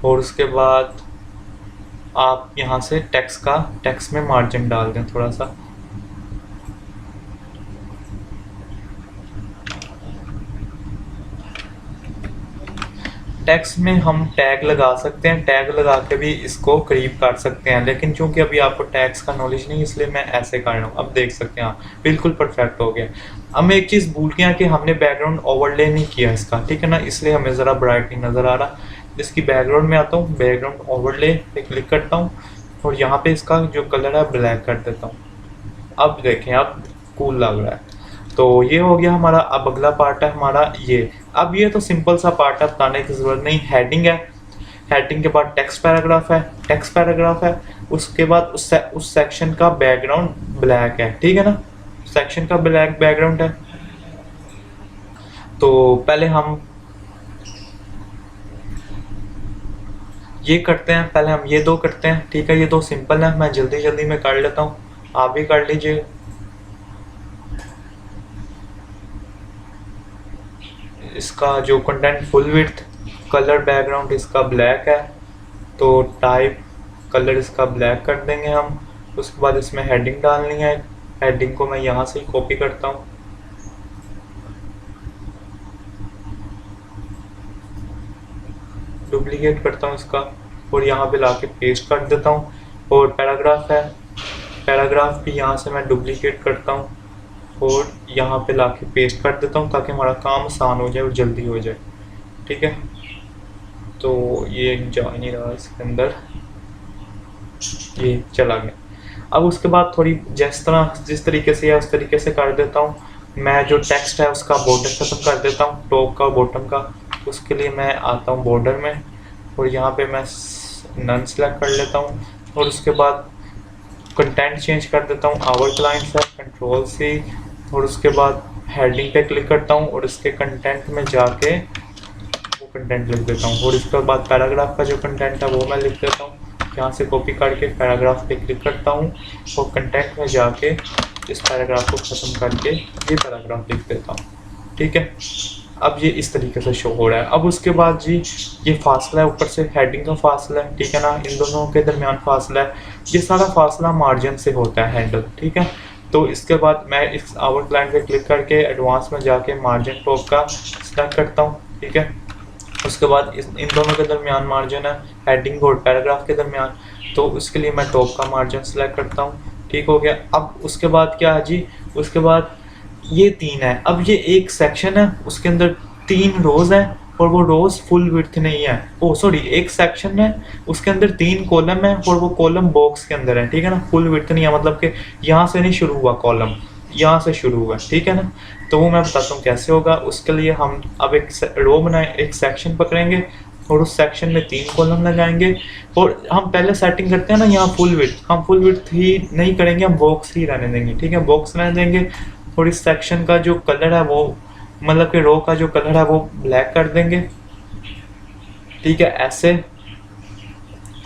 और उसके बाद आप यहाँ से टेक्स्ट में मार्जिन डाल दें थोड़ा सा, टेक्स्ट में हम टैग लगा सकते हैं, टैग लगा के भी इसको करीब कर सकते हैं, लेकिन चूंकि अभी आपको टैग्स का नॉलेज नहीं, इसलिए मैं ऐसे कर रहा हूँ। अब देख सकते हैं आप बिल्कुल परफेक्ट हो गया। अब मैं एक चीज़ भूल गया कि हमने बैकग्राउंड ओवरले नहीं किया इसका, ठीक है ना, इसलिए हमें ज़रा ब्राइट नहीं नज़र आ रहा। इसकी बैकग्राउंड में आता हूँ, बैकग्राउंड ओवरले पे क्लिक करता हूँ, और यहाँ पे इसका जो कलर है ब्लैक कर देता हूँ। अब देखें, अब कूल लग रहा है। तो ये हो गया हमारा। अब अगला पार्ट है हमारा ये। अब ये तो सिंपल सा पार्ट है, बताने की ज़रूरत नहीं। हेडिंग है, हेडिंग के बाद टेक्स्ट पैराग्राफ है, टेक्स्ट पैराग्राफ है, उसके बाद उस सेक्शन का बैकग्राउंड ब्लैक है, ठीक है ना, सेक्शन का ब्लैक बैकग्राउंड है। तो पहले हम ये करते हैं, पहले हम ये दो करते हैं, ठीक है। ये दो सिंपल है, मैं जल्दी जल्दी में कर लेता हूँ, आप भी कर लीजिए। इसका जो content full width, colour background इसका ब्लैक है, तो टाइप कलर इसका ब्लैक कर देंगे हम। उसके बाद इसमें हेडिंग डालनी है, हेडिंग को मैं यहाँ से ही कॉपी करता हूँ, डुप्लीकेट करता हूँ इसका, और यहाँ पे लाके पेस्ट कर देता हूँ। और पैराग्राफ है, पैराग्राफ भी यहाँ से मैं डुप्लीकेट करता हूँ और यहाँ पे लाके पेस्ट कर देता हूँ, ताकि हमारा काम आसान हो जाए और जल्दी हो जाए, ठीक है। तो ये जा नहीं रहा इसके अंदर, ये चला गया। अब उसके बाद थोड़ी जिस तरीके से है उस तरीके से कर देता हूँ। मैं जो टेक्स्ट है उसका बॉर्डर ख़त्म कर देता हूँ, टॉप का बॉटम का। उसके लिए मैं आता हूँ बॉर्डर में, और यहाँ पे मैं नन सेलेक्ट कर लेता हूँ, और उसके बाद कंटेंट चेंज कर देता हूँ, आवर क्लाइंट है, कंट्रोल से, और उसके बाद हेडिंग पे क्लिक करता हूँ, और इसके कंटेंट में जाके वो कंटेंट लिख देता हूँ। और इसके बाद पैराग्राफ का जो कंटेंट है वो मैं लिख देता हूँ, यहाँ से कॉपी करके पैराग्राफ पे क्लिक करता हूँ, और कंटेंट में जाके इस पैराग्राफ को ख़त्म करके ये पैराग्राफ लिख देता हूँ, ठीक है। अब ये इस तरीके से शो हो रहा है। अब उसके बाद जी ये फासला है, ऊपर से हेडिंग का फासला है, ठीक है ना, इन दोनों के दरमियान फासला है, ये सारा फासला मार्जिन से होता है हैंडल, ठीक है। तो इसके बाद मैं इस आवर क्लाइंट पे क्लिक करके एडवांस में जाके मार्जिन टॉप का सेलेक्ट करता हूँ, ठीक है। उसके बाद इन दोनों के दरमियान मार्जिन है, हेडिंग और पैराग्राफ के दरमियान, तो उसके लिए मैं टॉप का मार्जिन सेलेक्ट करता हूँ, ठीक हो गया। अब उसके बाद क्या है जी, उसके बाद ये 3 है। अब ये एक सेक्शन है, उसके अंदर 3 रोज हैं, और वो रोज फुल विड्थ नहीं है, ओ सॉरी एक सेक्शन है उसके अंदर 3 कॉलम है, और वो कॉलम बॉक्स के अंदर है, ठीक है ना, फुल विड्थ नहीं है, मतलब कि यहाँ से नहीं शुरू हुआ कॉलम, यहाँ से शुरू हुआ, ठीक है ना। तो वो मैं बताता हूँ कैसे होगा। उसके लिए हम अब एक रो बनाए, एक सेक्शन पकड़ेंगे, और उस सेक्शन में 3 कॉलम लगाएंगे, और हम पहले सेटिंग करते हैं ना यहाँ फुल विड्थ, हम फुल विड्थ ही नहीं करेंगे, हम बॉक्स ही रहने देंगे, ठीक है, बॉक्स रहने देंगे। और इस सेक्शन का जो कलर है वो, मतलब कि रो का जो कलर है वो ब्लैक कर देंगे, ठीक है, ऐसे।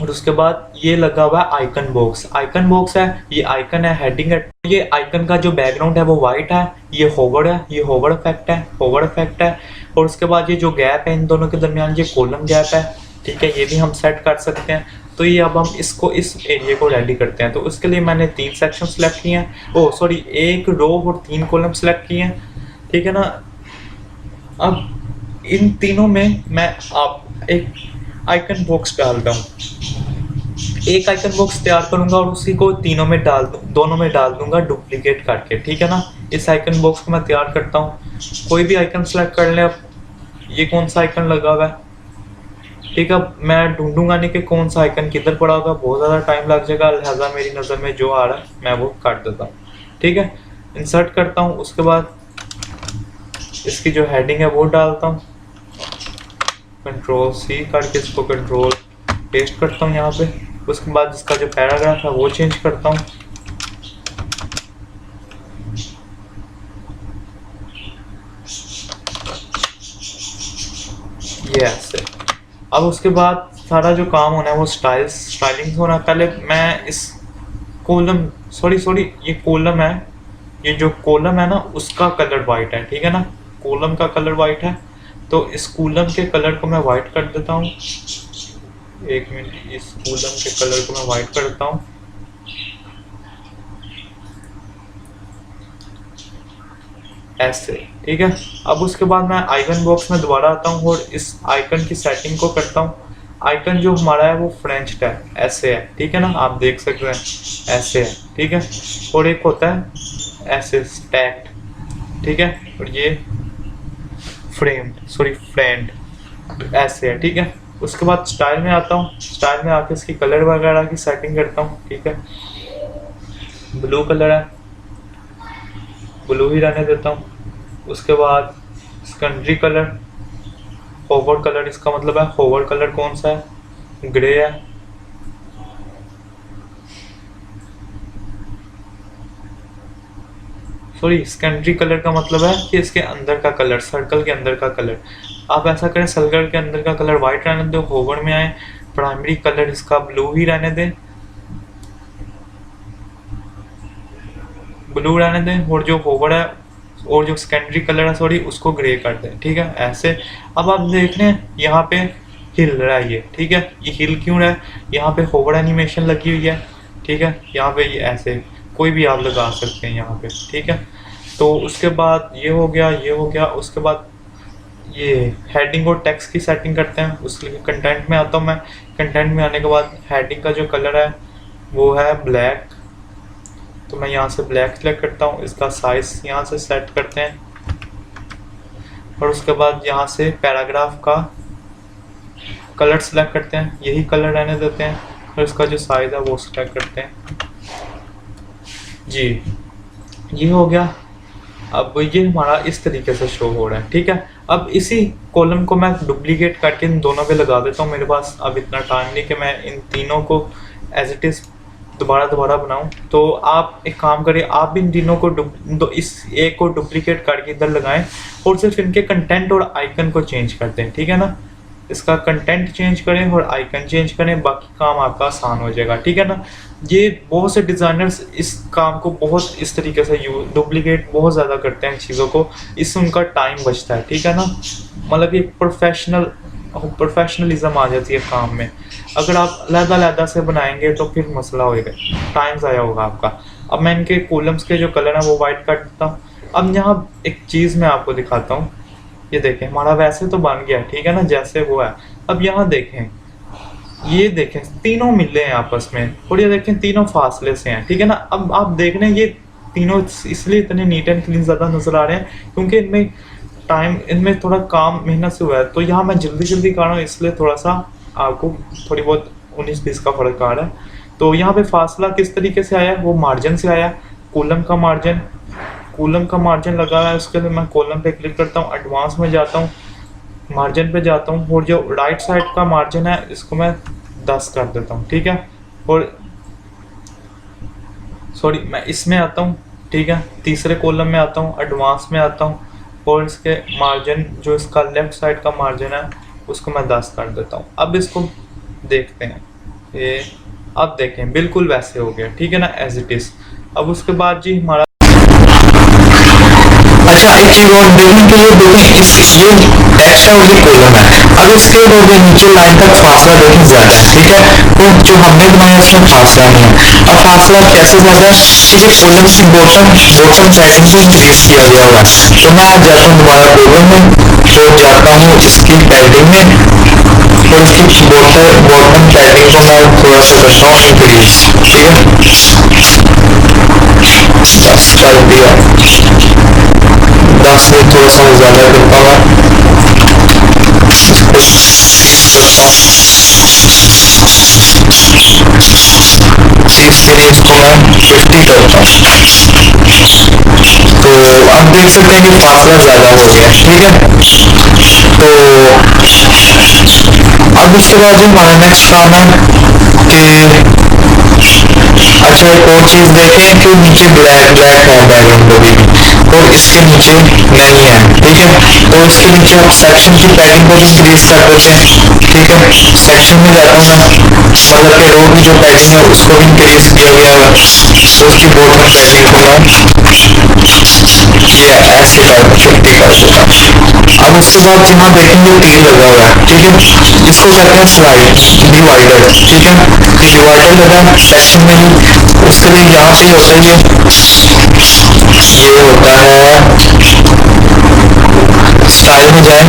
और उसके बाद ये लगा हुआ है आइकन बॉक्स। आइकन बॉक्स है, ये आइकन है, हेडिंग है। ये आइकन का जो बैकग्राउंड है वो वाइट है, ये होवर है, ये होवर इफेक्ट है, होवर इफेक्ट है। और उसके बाद ये जो गैप है इन दोनों के दरमियान, ये कॉलम गैप है, ठीक है, ये भी हम सेट कर सकते हैं। तो ये अब हम इसको इस एरिया को रेडी करते हैं। तो उसके लिए मैंने 3 सेक्शन सेलेक्ट किए हैं, ओ सॉरी 1 रो और 3 कॉलम सेलेक्ट किए हैं, ठीक है ना। अब इन तीनों में मैं आप एक आइकन बॉक्स डालता हूँ, एक आइकन बॉक्स तैयार करूंगा और उसी को तीनों में दोनों में डाल दूंगा डुप्लीकेट करके, ठीक है ना। इस आइकन बॉक्स को मैं तैयार करता हूँ, कोई भी आइकन सेलेक्ट कर ले। अब ये कौन सा आइकन लगा हुआ है, ठीक है, मैं ढूंढूंगा नहीं कि कौन सा आइकन किधर पड़ा होगा, बहुत ज़्यादा टाइम लग जाएगा, लिहाजा मेरी नज़र में जो आ रहा है मैं वो काट देता हूँ, ठीक है। इंसर्ट करता हूँ, उसके बाद इसकी जो हेडिंग है वो डालता हूँ, Ctrl+C करके इसको कंट्रोल पेस्ट करता हूँ यहाँ पे। उसके बाद इसका जो पैराग्राफ है वो चेंज करता हूँ, ये ऐसे। अब उसके बाद सारा जो काम होना है वो स्टाइलिंग होना है। पहले मैं इस कॉलम सॉरी ये कॉलम है, ये जो कॉलम है ना उसका कलर वाइट है, ठीक है ना, कॉलम का कलर वाइट है। तो इस कॉलम के कलर को मैं वाइट कर देता हूँ, 1 मिनट, इस कॉलम के कलर को मैं वाइट कर देता हूँ, ऐसे, ठीक है। अब उसके बाद मैं आइकन बॉक्स में दोबारा आता हूँ और इस आइकन की सेटिंग को करता हूँ। आइकन जो हमारा है वो फ्रेंच है, ऐसे है, ठीक है ना, आप देख सकते हैं ऐसे है, ठीक है। और एक होता है ऐसे स्टैक्ड, ठीक है, और ये फ्रेंड ऐसे है, ठीक है। उसके बाद स्टाइल में आता हूँ, स्टाइल में आके इसकी कलर वगैरह की सेटिंग करता हूँ, ठीक है। ब्लू कलर है, ब्लू ही रहने देता हूँ। उसके बाद सेकेंडरी कलर, होवर कलर, इसका मतलब है होवर कलर कौन सा है, ग्रे है। सॉरी, सेकेंडरी कलर का मतलब है कि इसके अंदर का कलर, सर्कल के अंदर का कलर। आप ऐसा करें, सर्कल के अंदर का कलर वाइट रहने दो, होवर में आए, प्राइमरी कलर इसका ब्लू ही रहने दें, ब्लू रहने दें, और जो होवर है और जो सेकेंडरी कलर है सॉरी उसको ग्रे कर दें, ठीक है, ऐसे। अब आप देख रहे हैं यहाँ पे हिल रहा है ये, ठीक है, ये हिल क्यों रहा है, यहाँ पे होवर एनिमेशन लगी हुई है, ठीक है, यहाँ पे ये ऐसे कोई भी आप लगा सकते हैं यहाँ पे, ठीक है। तो उसके बाद ये हो गया, ये हो गया। उसके बाद ये हेडिंग और टेक्स्ट की सेटिंग करते हैं, उसके लिए कंटेंट में आता हूँ मैं। कंटेंट में आने के बाद हेडिंग का जो कलर है वो है ब्लैक, तो मैं यहाँ से ब्लैक सेलेक्ट करता हूँ, इसका साइज यहाँ से सेट करते हैं, और उसके बाद यहाँ से पैराग्राफ का कलर सेलेक्ट करते हैं, यही कलर रहने देते हैं, और इसका जो साइज है वो सेलेक्ट करते हैं जी, ये हो गया। अब ये हमारा इस तरीके से शो हो रहा है, ठीक है। अब इसी कॉलम को मैं डुप्लीकेट करके इन दोनों पे लगा देता हूँ, मेरे पास अब इतना टाइम नहीं कि मैं इन तीनों को एज इट इज़ दोबारा बनाऊं। तो आप एक काम करिए, आप इन तीनों को इस एक को डुप्लीकेट करके इधर लगाएं और सिर्फ इनके कंटेंट और आइकन को चेंज कर दें, ठीक है ना। इसका कंटेंट चेंज करें और आइकन चेंज करें, बाकी काम आपका आसान हो जाएगा, ठीक है ना। ये बहुत से डिज़ाइनर्स इस काम को बहुत इस तरीके से डुप्लीकेट बहुत ज़्यादा करते हैं चीज़ों को, इससे उनका टाइम बचता है, ठीक है ना। मतलब एक प्रोफेशनलिज्म आ जाती है काम में। अगर आप अलग से बनाएंगे तो फिर मसला होएगा, टाइम ज़ाया होगा आपका। अब मैं इनके कॉलम्स के जो कलर हैं वो वाइट कर देता हूँ। अब यहाँ एक चीज़ मैं आपको दिखाता हूँ, ये देखें हमारा वैसे तो बन गया, ठीक है ना, जैसे वो है। अब यहाँ देखें, ये देखें तीनों मिले हैं आपस में, और ये देखें तीनों फासले से हैं, ठीक है ना। अब आप देख रहे हैं ये तीनों इसलिए इतने नीट एंड क्लीन ज़्यादा नज़र आ रहे हैं क्योंकि इनमें थोड़ा काम मेहनत से हुआ है। तो यहाँ मैं जल्दी कर रहा हूँ, इसलिए थोड़ा सा आपको थोड़ी बहुत 19-20 का फर्क आ रहा है। तो यहाँ पे फासला किस तरीके से आया, वो मार्जिन से आया, कॉलम का मार्जिन लगा है। उसके लिए मैं कॉलम पे क्लिक करता हूँ, एडवांस में जाता हूँ, मार्जिन पे जाता हूँ, और जो राइट साइड का मार्जिन है इसको मैं 10 कर देता हूँ, ठीक है। और सॉरी मैं इसमें आता हूँ, ठीक है, तीसरे कॉलम में आता हूँ, एडवांस में आता हूँ, और इसके मार्जिन जो इसका लेफ्ट साइड का मार्जिन है उसको मैं 10 कर देता हूँ। अब इसको देखते हैं, ये अब देखें बिल्कुल वैसे हो गया, ठीक है ना, एज इट इज। अब उसके बाद जी हमारा अच्छा एक चीज और देखने के लिए देखें, इस ये टेक्स्ट है और ये कॉलम है। अब इसके और नीचे लाइन तक फासला देखें ज्यादा है, ठीक है, तो जो हमने बनाया इसमें फासला नहीं है। अब फासला कैसे ज्यादा है कि ये कॉलम की बॉटम पैडिंग को इंक्रीज किया गया हुआ है। तो मैं आ जाता हूँ दोबारा कॉलम में और जाता हूँ इसकी पैडिंग में और इसकी बॉटम पैडिंग को मैं थोड़ा सा करता हूँ इंक्रीज, ठीक है, बस कर दिया 10 से थोड़ा सा ज्यादा करता हूँ, इसके लिए इसको मैं 50 करता हूँ। तो आप देख सकते हैं कि फासला ज्यादा हो गया, ठीक है। तो अब इसके बाद जो हमारा नेक्स्ट काम है कि अच्छा एक और चीज देखें कि नीचे ब्लैक है बैकग्राउंड को भी और इसके नीचे नहीं है, ठीक है। तो इसके नीचे आप सेक्शन की पैडिंग को भी इंक्रीज कर देते हैं, ठीक है। सेक्शन में जाता हूँ मैं, मतलब कि रो की जो पैडिंग है उसको भी इंक्रीज किया गया है, तो उसकी बॉटम पैडिंग को मैं ये ऐसे कर 50 कर देता हूँ। अब उसके बाद जहाँ देखेंगे तीर लगा हुआ है, ठीक है, इसको कहते हैं स्लाइड डिवाइडर, ठीक है। डिवाइडर लगा सेक्शन में ही, उसके लिए यहाँ पे होता है ये होता है स्टाइल में जाए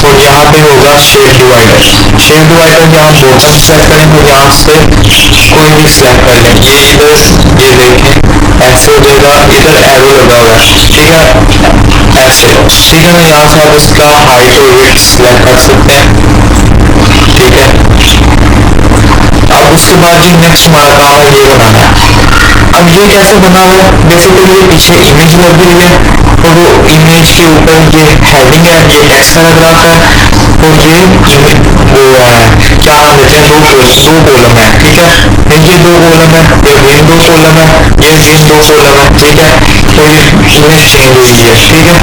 और यहाँ पे होगा शेप डिवाइडर। शेप डिवाइडर जहाँ बॉटम सेलेक्ट करें तो यहाँ से कोई भी सिलेक्ट कर लें, ये इधर ये देखें ऐसे हो जाएगा, इधर एरो लगा हुआ है, ठीक है, ऐसे, ठीक है ना। यहाँ से आप इसका हाइट और विड्थ सिलेक्ट कर सकते हैं, ठीक है। अब उसके बाद जो नेक्स्ट हमारा काम है ये बनाना है। अब ये कैसे बना हुआ है, बेसिकली ये पीछे इमेज लगी हुई है और वो इमेज के ऊपर ये हेडिंग है, ये टेक्स्ट पैराग्राफ है और ये वो है क्या नाम देते हैं, दो कॉलम है, ठीक है। ये 2 कॉलम है, ये अगेन 2 कॉलम है, ये अगेन 2 कॉलम है, ठीक है। तो ये इमेज चेंज हुई है, ठीक है।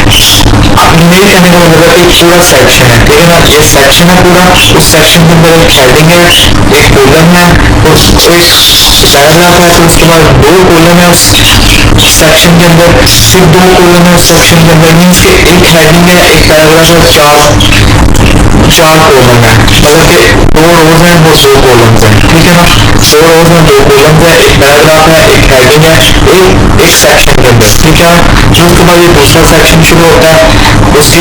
अब मेरे कहने का मतलब एक पूरा सेक्शन है, ठीक है ना, ये सेक्शन है पूरा, उस सेक्शन के अंदर एक हेडिंग है, एक कॉलम है और एक पैराग्राफ है, तो उसके बाद 2 कॉलम है उस सेक्शन के अंदर, फिर 2 कॉलम है उस सेक्शन के अंदर, मीन्स के एक हेडिंग है, एक पैराग्राफ है, 4 कॉलम है, मतलब कि 2 रोज हैं और 2 कॉलम्स हैं, ठीक है ना। 2 रोज में 2 कॉलम्स है, एक पैराग्राफ है, एक हेडिंग है, एक सेक्शन के अंदर, ठीक है। फिर उसके बाद ये दूसरा सेक्शन शुरू होता है, उसके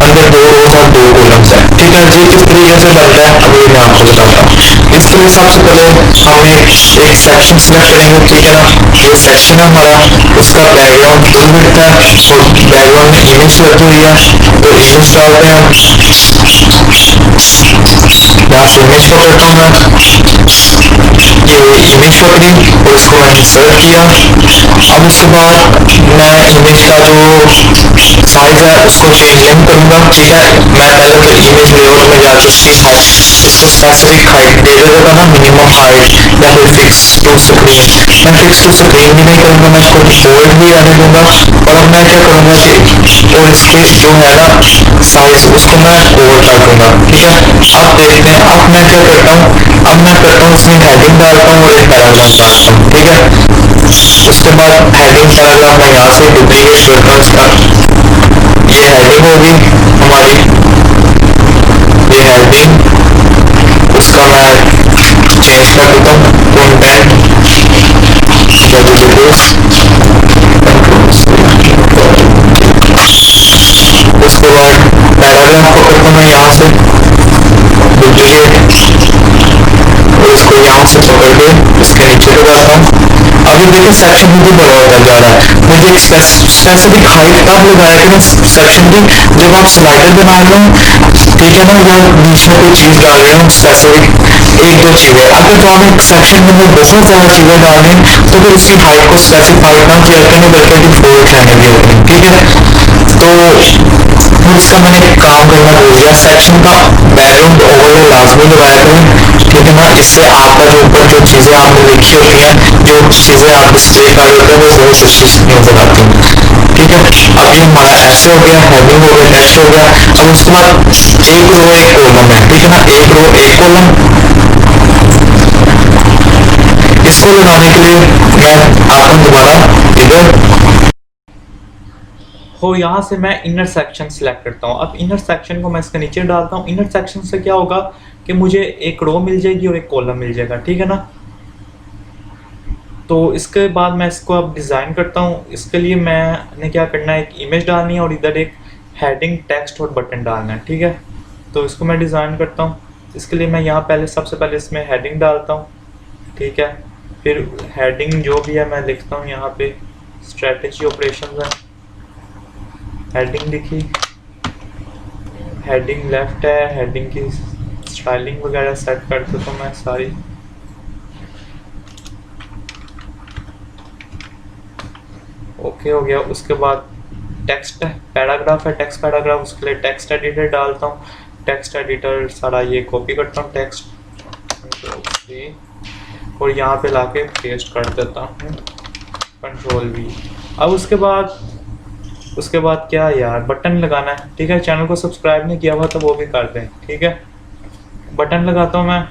अंदर 2 रोज और 2 कॉलम्स है, ठीक है। ये किस तरीके से बनता है अभी मैं आपको बताता हूँ। इसके लिए सबसे पहले हम एक सेक्शन सिलेक्ट करेंगे, ठीक है ना। ये सेक्शन है हमारा, उसका बैकग्राउंड फुल विड्थ है और बैकग्राउंड में इमेज लगी हुई है, तो इमेज डालते हैं हम, यहाँ से इमेज पकड़ता हूँ मैं, ये इमेज पकड़ी और इसको मैं इंसर्ट किया। अब उसके बाद मैं इमेज का जो साइज है उसको चेंज नहीं करूंगा, ठीक है। मैं पहले तो इमेज लेआउट में जाकर इसकी हाइट, इसको स्पेसिफिक हाइट दे देता था, मिनिमम हाइट या फिर फिक्स टू स्क्रीन। मैं फिक्स टू स्क्रीन भी नहीं करूंगा, मैं इसको बोल्ड भी रहने दूंगा। और अब मैं क्या करूंगा कि और इसके जो है ना साइज उसको मैं ओवर कर दूंगा, ठीक है। अब देखते हैं, अब मैं क्या करता हूँ, अब मैं करता हूँ इसमें हेडिंग डालता हूँ और एक पैराग्राफ डालता हूँ, ठीक है। उसके बाद हेडिंग पैराग्राफ मैं यहाँ से डुप्लीकेट करता हूँ इसका, ये हेडिंग होगी हमारी, ये हेडिंग, उसका मैं चेंज कर देता हूँ कंटेंट उसके बाद पैराग्राफ को करता हूँ मैं यहाँ से डुप्लीकेट और इसको यहाँ से पकड़ के इसके नीचे ले जाता हूँ। अभी देखिए सेक्शन मुझे बड़ा होता जा रहा है, मुझे एक स्पेसिफिक हाइट कब लगाया कि सेक्शन की, जब आप स्लाइडर बना रहे हो, ठीक है ना, या बीच में कोई चीज डाल रहे हो स्पेसिफिक 1-2 चीजें, अगर तो आप एक सेक्शन में बहुत ज्यादा चीजें डाल रहे हैं तो फिर उसकी हाइट को स्पेसिफाई ना किया करनी बल्कि डिफॉल्ट रहने दी होती, ठीक है। तो इसका मैंने काम करना भूल गया, सेक्शन का बैकग्राउंड ओवरले लाजमी लगाया करें, ठीक है ना। इससे आपका जो ऊपर जो चीजें आपने लिखी होती हैं, जो चीजें आप डिस्प्ले कर रहे होते हैं, वो बहुत अच्छी नजर आती हैं, ठीक है। अब ये हमारा ऐसे हो गया, हेडिंग हो गया, टेक्स्ट हो गया। अब उसके बाद एक रो एक कॉलम है, ठीक है ना, एक रो एक कॉलम। इसको लगाने के लिए मैं आता हूँ दोबारा इधर। हो यहाँ से मैं इनर सेक्शन सिलेक्ट करता हूँ। अब इनर सेक्शन को मैं इसके नीचे डालता हूँ। इनर सेक्शन से क्या होगा कि मुझे एक रो मिल जाएगी और एक कॉलम मिल जाएगा, ठीक है ना। तो इसके बाद मैं इसको अब डिज़ाइन करता हूँ। इसके लिए मैंने क्या करना है, एक इमेज डालनी है और इधर एक हेडिंग, टेक्स्ट और बटन डालना है, ठीक है। तो इसको मैं डिज़ाइन करता हूँ। इसके लिए मैं यहाँ पहले सबसे पहले इसमें हेडिंग डालता हूँ, ठीक है। फिर हेडिंग जो भी है मैं लिखता हूँ यहाँ पे स्ट्रेटजी ऑपरेशन है। हेडिंग लिखी, हेडिंग लेफ्ट है, हेडिंग की स्टाइलिंग वगैरह सेट कर देता हूँ मैं सारी। ओके हो गया। उसके बाद टेक्स्ट पैराग्राफ है, टेक्स्ट पैराग्राफ, उसके लिए टेक्स्ट एडिटर डालता हूँ। टेक्स्ट एडिटर सारा ये कॉपी करता हूँ टेक्स्ट और यहाँ पे लाके पेस्ट कर देता हूँ Ctrl+V। अब उसके बाद क्या यार, बटन लगाना है, ठीक है। चैनल को सब्सक्राइब नहीं किया हुआ तो वो भी कर दें, ठीक है। बटन लगाता हूँ मैं,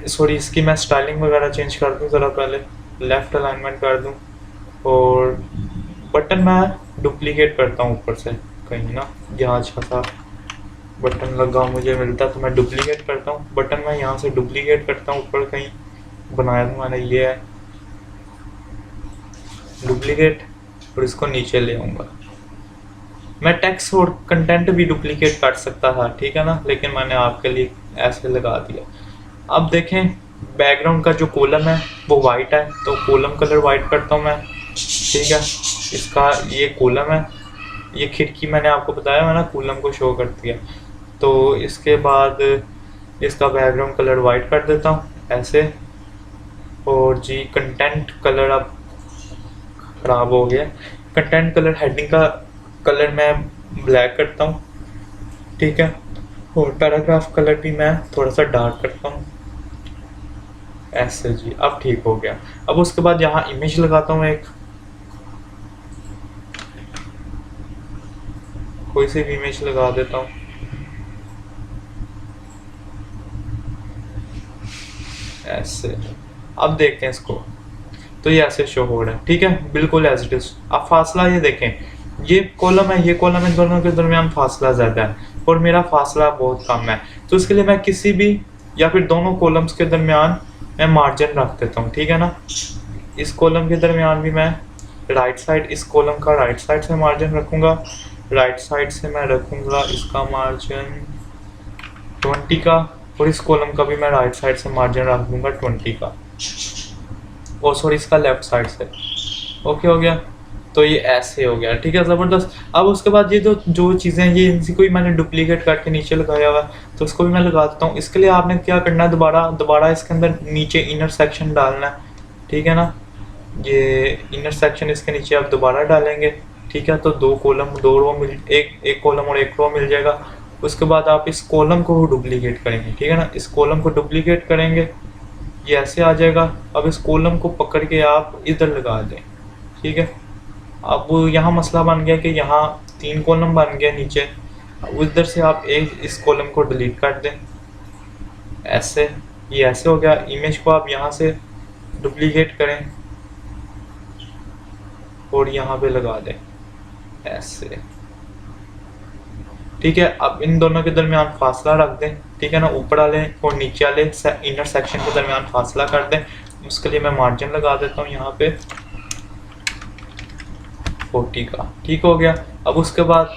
सॉरी इसकी मैं स्टाइलिंग वगैरह चेंज कर दूँ ज़रा, पहले लेफ़्ट अलाइनमेंट कर दूँ और बटन मैं डुप्लीकेट करता हूँ ऊपर से कहीं ना, यहाँ अच्छा सा बटन लगा मुझे मिलता तो मैं डुप्लीकेट करता हूँ। बटन मैं यहाँ से डुप्लीकेट करता हूँ, ऊपर कहीं बनाया था मैंने, ये है डुप्लीकेट, और इसको नीचे ले आऊँगा। मैं टेक्स्ट और कंटेंट भी डुप्लीकेट कर सकता था, ठीक है ना, लेकिन मैंने आपके लिए ऐसे लगा दिया। अब देखें बैकग्राउंड का जो कॉलम है वो वाइट है, तो कॉलम कलर वाइट करता हूँ मैं, ठीक है। इसका ये कॉलम है, ये खिड़की मैंने आपको बताया मैं ना कॉलम को शो करती है। तो इसके बाद इसका बैकग्राउंड कलर वाइट कर देता हूँ ऐसे। और जी कंटेंट कलर अब ख़राब हो गया। कंटेंट कलर, हेडिंग का कलर मैं ब्लैक करता हूँ, ठीक है। और पैराग्राफ कलर भी मैं थोड़ा सा डार्क करता हूँ ऐसे जी। अब ठीक हो गया। अब उसके बाद यहाँ इमेज लगाता हूँ, एक कोई सी भी इमेज लगा देता हूँ ऐसे। अब देखते हैं इसको, तो ये ऐसे शो हो रहा है, ठीक है, बिल्कुल एज इट इज। अब फासला ये देखें, ये कॉलम है, ये कॉलम है, दोनों के दरमियान फासला ज़्यादा है और मेरा फासला बहुत कम है। तो इसके लिए मैं किसी भी या फिर दोनों कॉलम्स के दरमियान मैं मार्जिन रख देता हूँ, ठीक है ना। इस कॉलम के दरमियान भी मैं राइट साइड, इस कॉलम का राइट साइड से मार्जिन रखूँगा, राइट साइड से मैं रखूँगा इसका मार्जिन 20 का, और इस कॉलम का भी मैं राइट साइड से मार्जिन रख दूँगा 20 का, और सॉरी इसका लेफ्ट साइड से। ओके हो गया। तो ये ऐसे हो गया, ठीक है, ज़बरदस्त। अब उसके बाद ये जो चीज़ें हैं, ये इनसी को ही मैंने डुप्लीकेट करके नीचे लगाया हुआ है, तो उसको भी मैं लगा देता हूँ। इसके लिए आपने क्या करना है, दोबारा इसके अंदर नीचे इनर सेक्शन डालना है, ठीक है ना। ये इनर सेक्शन इसके नीचे आप दोबारा डालेंगे, ठीक है। तो दो कॉलम, दो रो मिल, एक कॉलम और एक रो मिल जाएगा। उसके बाद आप इस कॉलम को डुप्लीकेट करेंगे, ठीक है ना। इस कॉलम को डुप्लीकेट करेंगे, ये ऐसे आ जाएगा। अब इस कॉलम को पकड़ के आप इधर लगा दें, ठीक है। अब यहाँ मसला बन गया कि यहाँ 3 कॉलम बन गया नीचे, उधर से आप एक इस कॉलम को डिलीट कर दें ऐसे। ये ऐसे हो गया। इमेज को आप यहाँ से डुप्लीकेट करें और यहाँ पे लगा दें ऐसे, ठीक है। अब इन दोनों के दरमियान फासला रख दें, ठीक है ना। ऊपर वाले और नीचे वाले इनर सेक्शन के दरमियान फासला कर दें। उसके लिए मैं मार्जिन लगा देता हूँ यहाँ पे 40 का, ठीक हो गया। अब उसके बाद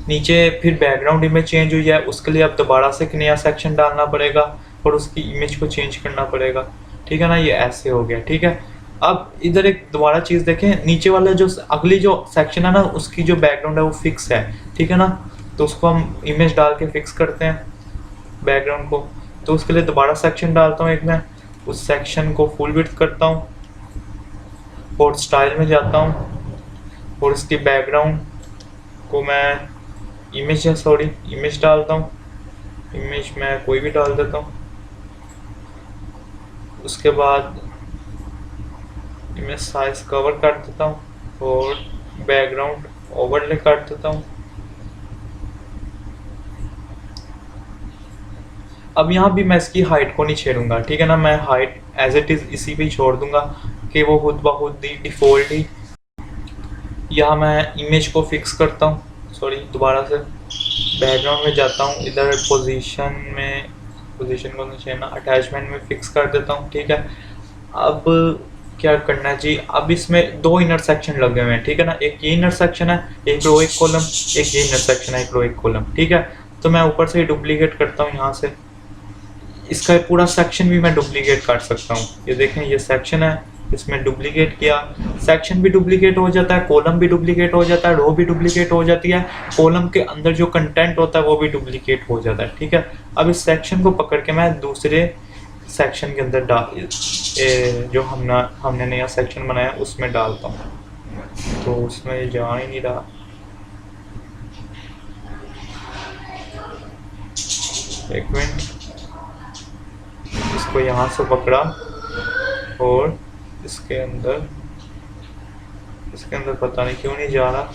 नीचे फिर बैकग्राउंड इमेज चेंज हुई है, उसके लिए अब दोबारा से एक नया सेक्शन डालना पड़ेगा और उसकी इमेज को चेंज करना पड़ेगा, ठीक है ना। ये ऐसे हो गया, ठीक है। अब इधर एक दोबारा चीज़ देखें, नीचे वाला जो अगली जो सेक्शन है ना, उसकी जो बैकग्राउंड है वो फिक्स है, ठीक है ना। तो उसको हम इमेज डाल के फिक्स करते हैं बैकग्राउंड को। तो उसके लिए दोबारा सेक्शन डालता हूँ एक, मैं उस सेक्शन को फुल विड्थ करता हूँ और स्टाइल में जाता हूँ और इसकी बैकग्राउंड को मैं इमेज डालता हूँ। इमेज मैं कोई भी डाल देता हूँ। उसके बाद इमेज साइज कवर कर देता हूँ और बैकग्राउंड ओवरले कर देता हूँ। अब यहाँ भी मैं इसकी हाइट को नहीं छेड़ूंगा, ठीक है ना, मैं हाइट एज इट इज़ इसी पे ही छोड़ दूंगा कि वो खुद ब खुद ही डिफ़ॉल्ट ही। यहाँ मैं इमेज को फिक्स करता हूँ, सॉरी दोबारा से बैकग्राउंड में जाता हूँ, इधर पोजीशन को नहीं छेड़ना, अटैचमेंट में फिक्स कर देता हूँ, ठीक है। अब क्या करना है जी, अब इसमें दो इंटरसेक्शन लगे हुए हैं, ठीक है ना, एक ये इंटरसेक्शन है, एक रो एक कॉलम, एक ये इंटरसेक्शन है, एक रो एक कॉलम, ठीक है। तो मैं ऊपर से ही डुप्लीकेट करता हूँ यहाँ से, इसका पूरा सेक्शन भी मैं डुप्लीकेट कर सकता हूँ। ये देखें ये सेक्शन है, इसमें डुप्लीकेट किया, सेक्शन भी डुप्लीकेट हो जाता है, कॉलम भी डुप्लीकेट हो जाता है, रो भी डुप्लीकेट हो जाती है, कॉलम के अंदर जो कंटेंट होता है वो भी डुप्लीकेट हो जाता है, ठीक है। अब इस सेक्शन को पकड़ के मैं दूसरे सेक्शन के अंदर जो हमने नया सेक्शन बनाया उसमें डालता हूँ, तो उसमें ये जा ही नहीं रहा। एक मिनट, इसको यहाँ से पकड़ा और इसके अंदर पता नहीं क्यों नहीं जा रहा।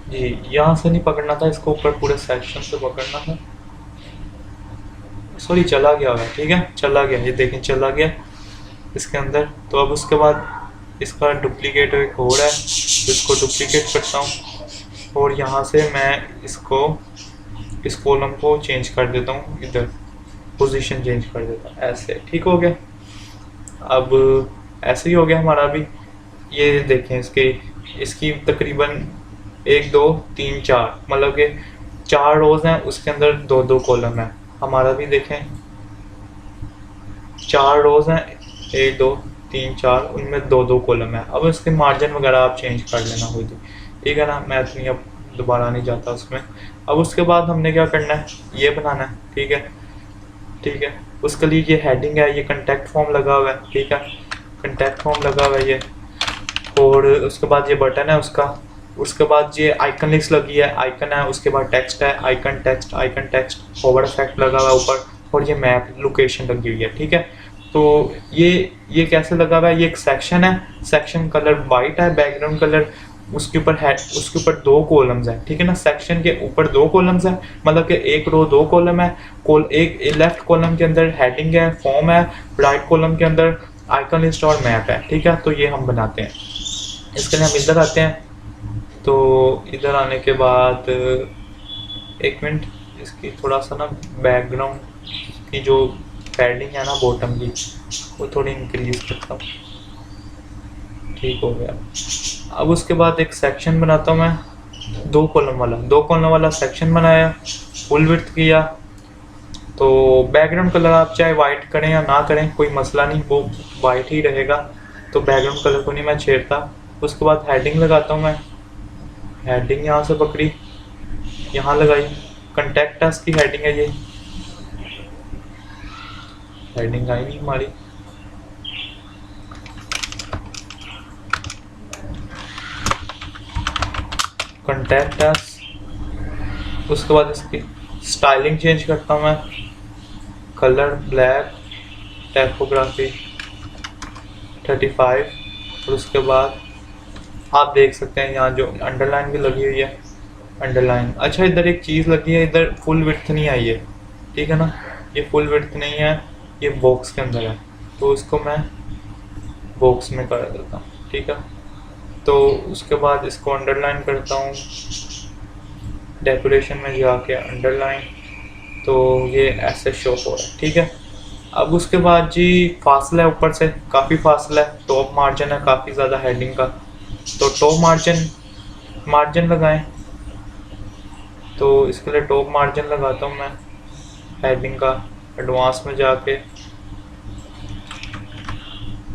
जी यहाँ से नहीं पकड़ना था, इसको ऊपर पूरे सेक्शन से पकड़ना था, सॉरी चला गया होगा, ठीक है चला गया, ये देखें चला गया इसके अंदर। तो अब उसके बाद इसका डुप्लीकेट एक और है, तो इसको डुप्लीकेट करता हूँ और यहाँ से मैं इस कॉलम को चेंज कर देता हूँ, इधर पोजीशन चेंज कर देता हूँ, ऐसे ठीक हो गया। अब ऐसे ही हो गया हमारा भी। ये देखें इसकी तकरीबन 1 2 3 4 मतलब कि 4 रोज हैं, उसके अंदर 2 2 कॉलम है हमारा भी। देखें 4 रोज हैं, 1 2 3 4, उनमें 2 2 कॉलम है। अब इसके मार्जिन वगैरह आप चेंज कर लेना खुद ही, ठीक है ना, मैं इतनी अब दोबारा नहीं जाता उसमें। अब उसके बाद हमने क्या करना है, ये बनाना है, ठीक है। उसके लिए ये हेडिंग है, ये कंटेक्ट फॉर्म लगा हुआ है, ठीक है, कंटेक्ट फॉर्म लगा हुआ है ये, और उसके बाद ये बटन है उसके बाद ये आइकन लिस्ट लगी है, आइकन है, उसके बाद टेक्स्ट है, आइकन टेक्स्ट ओवर इफेक्ट लगा हुआ है ऊपर, और ये मैप लोकेशन लगी हुई है, ठीक है। तो ये कैसे लगा हुआ है, ये एक सेक्शन है, सेक्शन कलर वाइट है, बैकग्राउंड कलर उसके ऊपर 2 कॉलम्स है, ठीक है ना, सेक्शन के ऊपर 2 कॉलम्स है, मतलब कि एक रो 2 कॉलम है, एक लेफ्ट कॉलम के अंदर हेडिंग है, फॉर्म है, राइट कॉलम के अंदर आइकन लिस्ट और मैप है, ठीक है। तो ये हम बनाते हैं, इसके लिए हम इधर आते हैं। तो इधर आने के बाद एक मिनट, इसकी थोड़ा सा ना बैकग्राउंड की जो पैडिंग है ना बॉटम की, वो थोड़ी इंक्रीज करता हूँ, ठीक हो गया। अब उसके बाद एक सेक्शन बनाता हूँ मैं, 2 कॉलम वाला सेक्शन बनाया, फुल विड्थ किया। तो बैकग्राउंड कलर आप चाहे वाइट करें या ना करें कोई मसला नहीं, वो वाइट ही रहेगा, तो बैकग्राउंड कलर को नहीं मैं छेड़ता। उसके बाद हेडिंग लगाता हूँ मैं, हेडिंग यहाँ से पकड़ी, यहाँ लगाई, कंटेक्ट अस की हेडिंग है, ये हेडिंग आई नहीं हमारी, कंटेक्ट अस। उसके बाद इसकी स्टाइलिंग चेंज करता हूँ मैं, कलर ब्लैक, टाइपोग्राफी 35, और उसके बाद आप देख सकते हैं यहाँ जो अंडरलाइन भी लगी हुई है, अंडरलाइन। अच्छा इधर एक चीज़ लगी है, इधर फुल विड्थ नहीं आई है, ठीक है ना, ये फुल विड्थ नहीं है, ये बॉक्स के अंदर है, तो इसको मैं बॉक्स में कर देता हूँ, ठीक है। तो उसके बाद इसको अंडरलाइन करता हूँ, डेकोरेशन में जाके अंडरलाइन, तो ये ऐसे शो हो रहा है, ठीक है। अब उसके बाद जी फासला है, ऊपर से काफ़ी फासला है, टॉप मार्जिन है काफ़ी ज़्यादा हेडिंग का, तो टॉप मार्जिन लगाएं। तो इसके लिए टॉप मार्जिन लगाता हूँ मैं हेडिंग का, एडवांस में जाके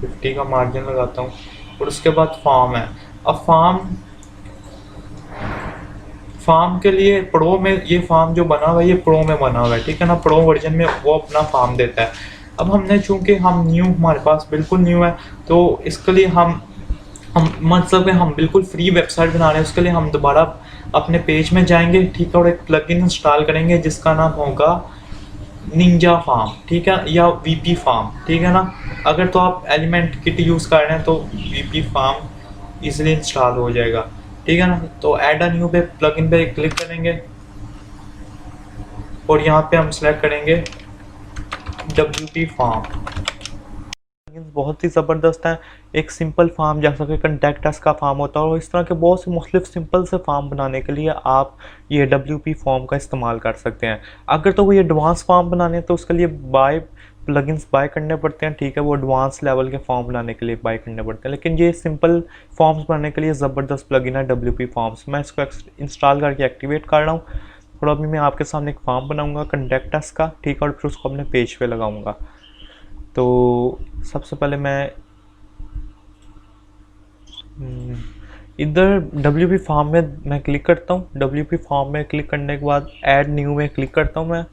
50 का मार्जिन लगाता हूँ। और उसके बाद फॉर्म है, अब फॉर्म के लिए प्रो में, ये फॉर्म जो बना हुआ है ये प्रो में बना हुआ है, ठीक है ना, प्रो वर्जन में वो अपना फॉर्म देता है। अब हमने चूंकि हम हमारे पास बिल्कुल न्यू है, तो इसके लिए हम मतलब कि हम बिल्कुल फ्री वेबसाइट बना रहे हैं, उसके लिए हम दोबारा अपने पेज में जाएंगे, ठीक है, और एक प्लगइन इंस्टॉल करेंगे जिसका नाम होगा निंजा फार्म, ठीक है, या वीपी फार्म, ठीक है ना। अगर तो आप एलिमेंट किट यूज़ कर रहे हैं तो वीपी फार्म इजीली इंस्टॉल हो जाएगा। ठीक है ना। तो ऐड अ न्यू पे प्लगइन पे क्लिक करेंगे और यहाँ पे हम सेलेक्ट करेंगे WP फॉर्म। बहुत ही ज़बरदस्त है। एक सिंपल फार्म जैसा कि कंटेक्ट अस का फार्म होता है, और इस तरह के बहुत से मुख्तलिफ सिंपल से फार्म बनाने के लिए आप ये WP फॉर्म का इस्तेमाल कर सकते हैं। अगर तो कोई एडवांस फार्म बनाने हैं तो उसके लिए बाय प्लगइन्स बाय करने पड़ते हैं, ठीक है, वो एडवांस लेवल के फॉर्म बनाने के लिए बाय करने पड़ते हैं। लेकिन ये सिंपल फॉर्म्स बनाने के लिए ज़बरदस्त प्लगइन है WP फॉर्म्स। मैं इसको इंस्टॉल करके एक्टिवेट कर रहा हूँ। थोड़ा अभी मैं आपके सामने एक फॉर्म बनाऊँगा कंटेक्ट अस का, ठीक है, और फिर उसको अपने पेज पे लगाऊँगा। तो सबसे पहले मैं इधर WP फॉर्म में मैं क्लिक करता हूँ। WP फॉर्म में क्लिक करने के बाद ऐड न्यू में क्लिक करता हूँ मैं।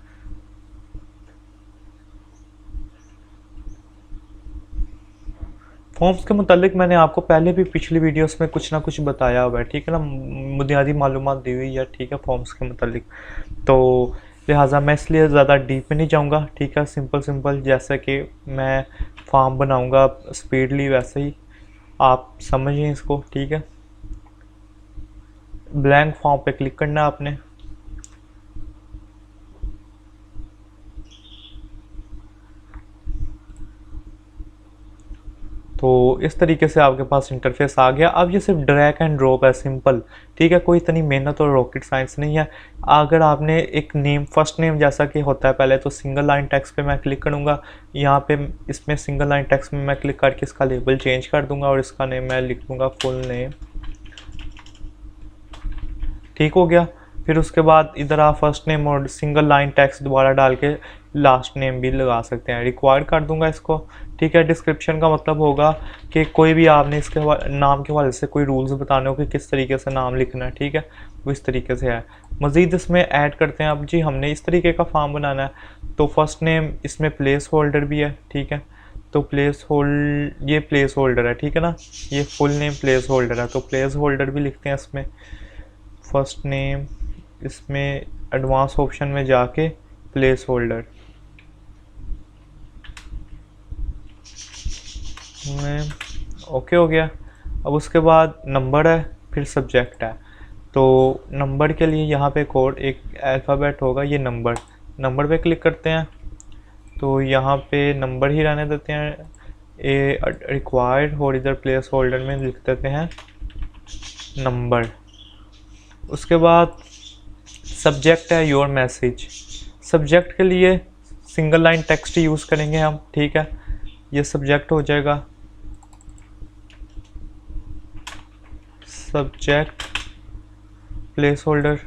फॉर्म्स के मुतालिक मैंने आपको पहले भी पिछली वीडियोस में कुछ ना कुछ बताया हुआ है, ठीक है ना, बुनियादी मालूमात दी हुई है, ठीक है, फॉर्म्स के मुतालिक। तो लिहाजा मैं इसलिए ज़्यादा डीप में नहीं जाऊँगा, ठीक है। सिंपल सिंपल जैसे कि मैं फॉर्म बनाऊँगा स्पीडली, वैसे ही आप समझें इसको, ठीक है। ब्लैंक फॉर्म पे क्लिक करना है आपने। तो इस तरीके से आपके पास इंटरफेस आ गया। अब ये सिर्फ ड्रैग एंड ड्रॉप है, सिंपल, ठीक है, कोई इतनी मेहनत और रॉकेट साइंस नहीं है। अगर आपने एक नेम, फर्स्ट नेम जैसा कि होता है पहले, तो सिंगल लाइन टेक्स्ट पे मैं क्लिक करूँगा। यहाँ पे इसमें सिंगल लाइन टेक्स्ट में मैं क्लिक करके इसका लेबल चेंज कर दूँगा और इसका नेम मैं लिख दूँगा फुल नेम, ठीक हो गया। फिर उसके बाद इधर आप फर्स्ट नेम और सिंगल लाइन टेक्स्ट दोबारा डाल के लास्ट नेम भी लगा सकते हैं। रिक्वायर्ड कर दूंगा इसको, ठीक है। डिस्क्रिप्शन का मतलब होगा कि कोई भी आपने इसके नाम के हवाले से कोई रूल्स बताने हो कि किस तरीके से नाम लिखना है, ठीक है, वो इस तरीके से है। मज़ीद इसमें ऐड करते हैं। अब जी हमने इस तरीके का फॉर्म बनाना है, तो फर्स्ट नेम इसमें प्लेस होल्डर भी है, ठीक है। तो ये प्लेस होल्डर है, ठीक है ना, ये फुल नेम प्लेस होल्डर है, तो प्लेस होल्डर भी लिखते हैं इसमें। फर्स्ट नेम इसमें एडवांस ऑप्शन में जाके प्लेस होल्डर में ओके हो गया। अब उसके बाद नंबर है, फिर सब्जेक्ट है। तो नंबर के लिए यहाँ पे कोड एक अल्फ़ाबेट होगा, ये नंबर पे क्लिक करते हैं। तो यहाँ पे नंबर ही रहने देते हैं, ए रिक्वायर्ड, और इधर प्लेस होल्डर में लिख देते हैं नंबर। उसके बाद सब्जेक्ट है योर मैसेज। सब्जेक्ट के लिए सिंगल लाइन टेक्स्ट यूज़ करेंगे हम, ठीक है, ये सब्जेक्ट हो जाएगा। सब्जेक्ट प्लेस होल्डर,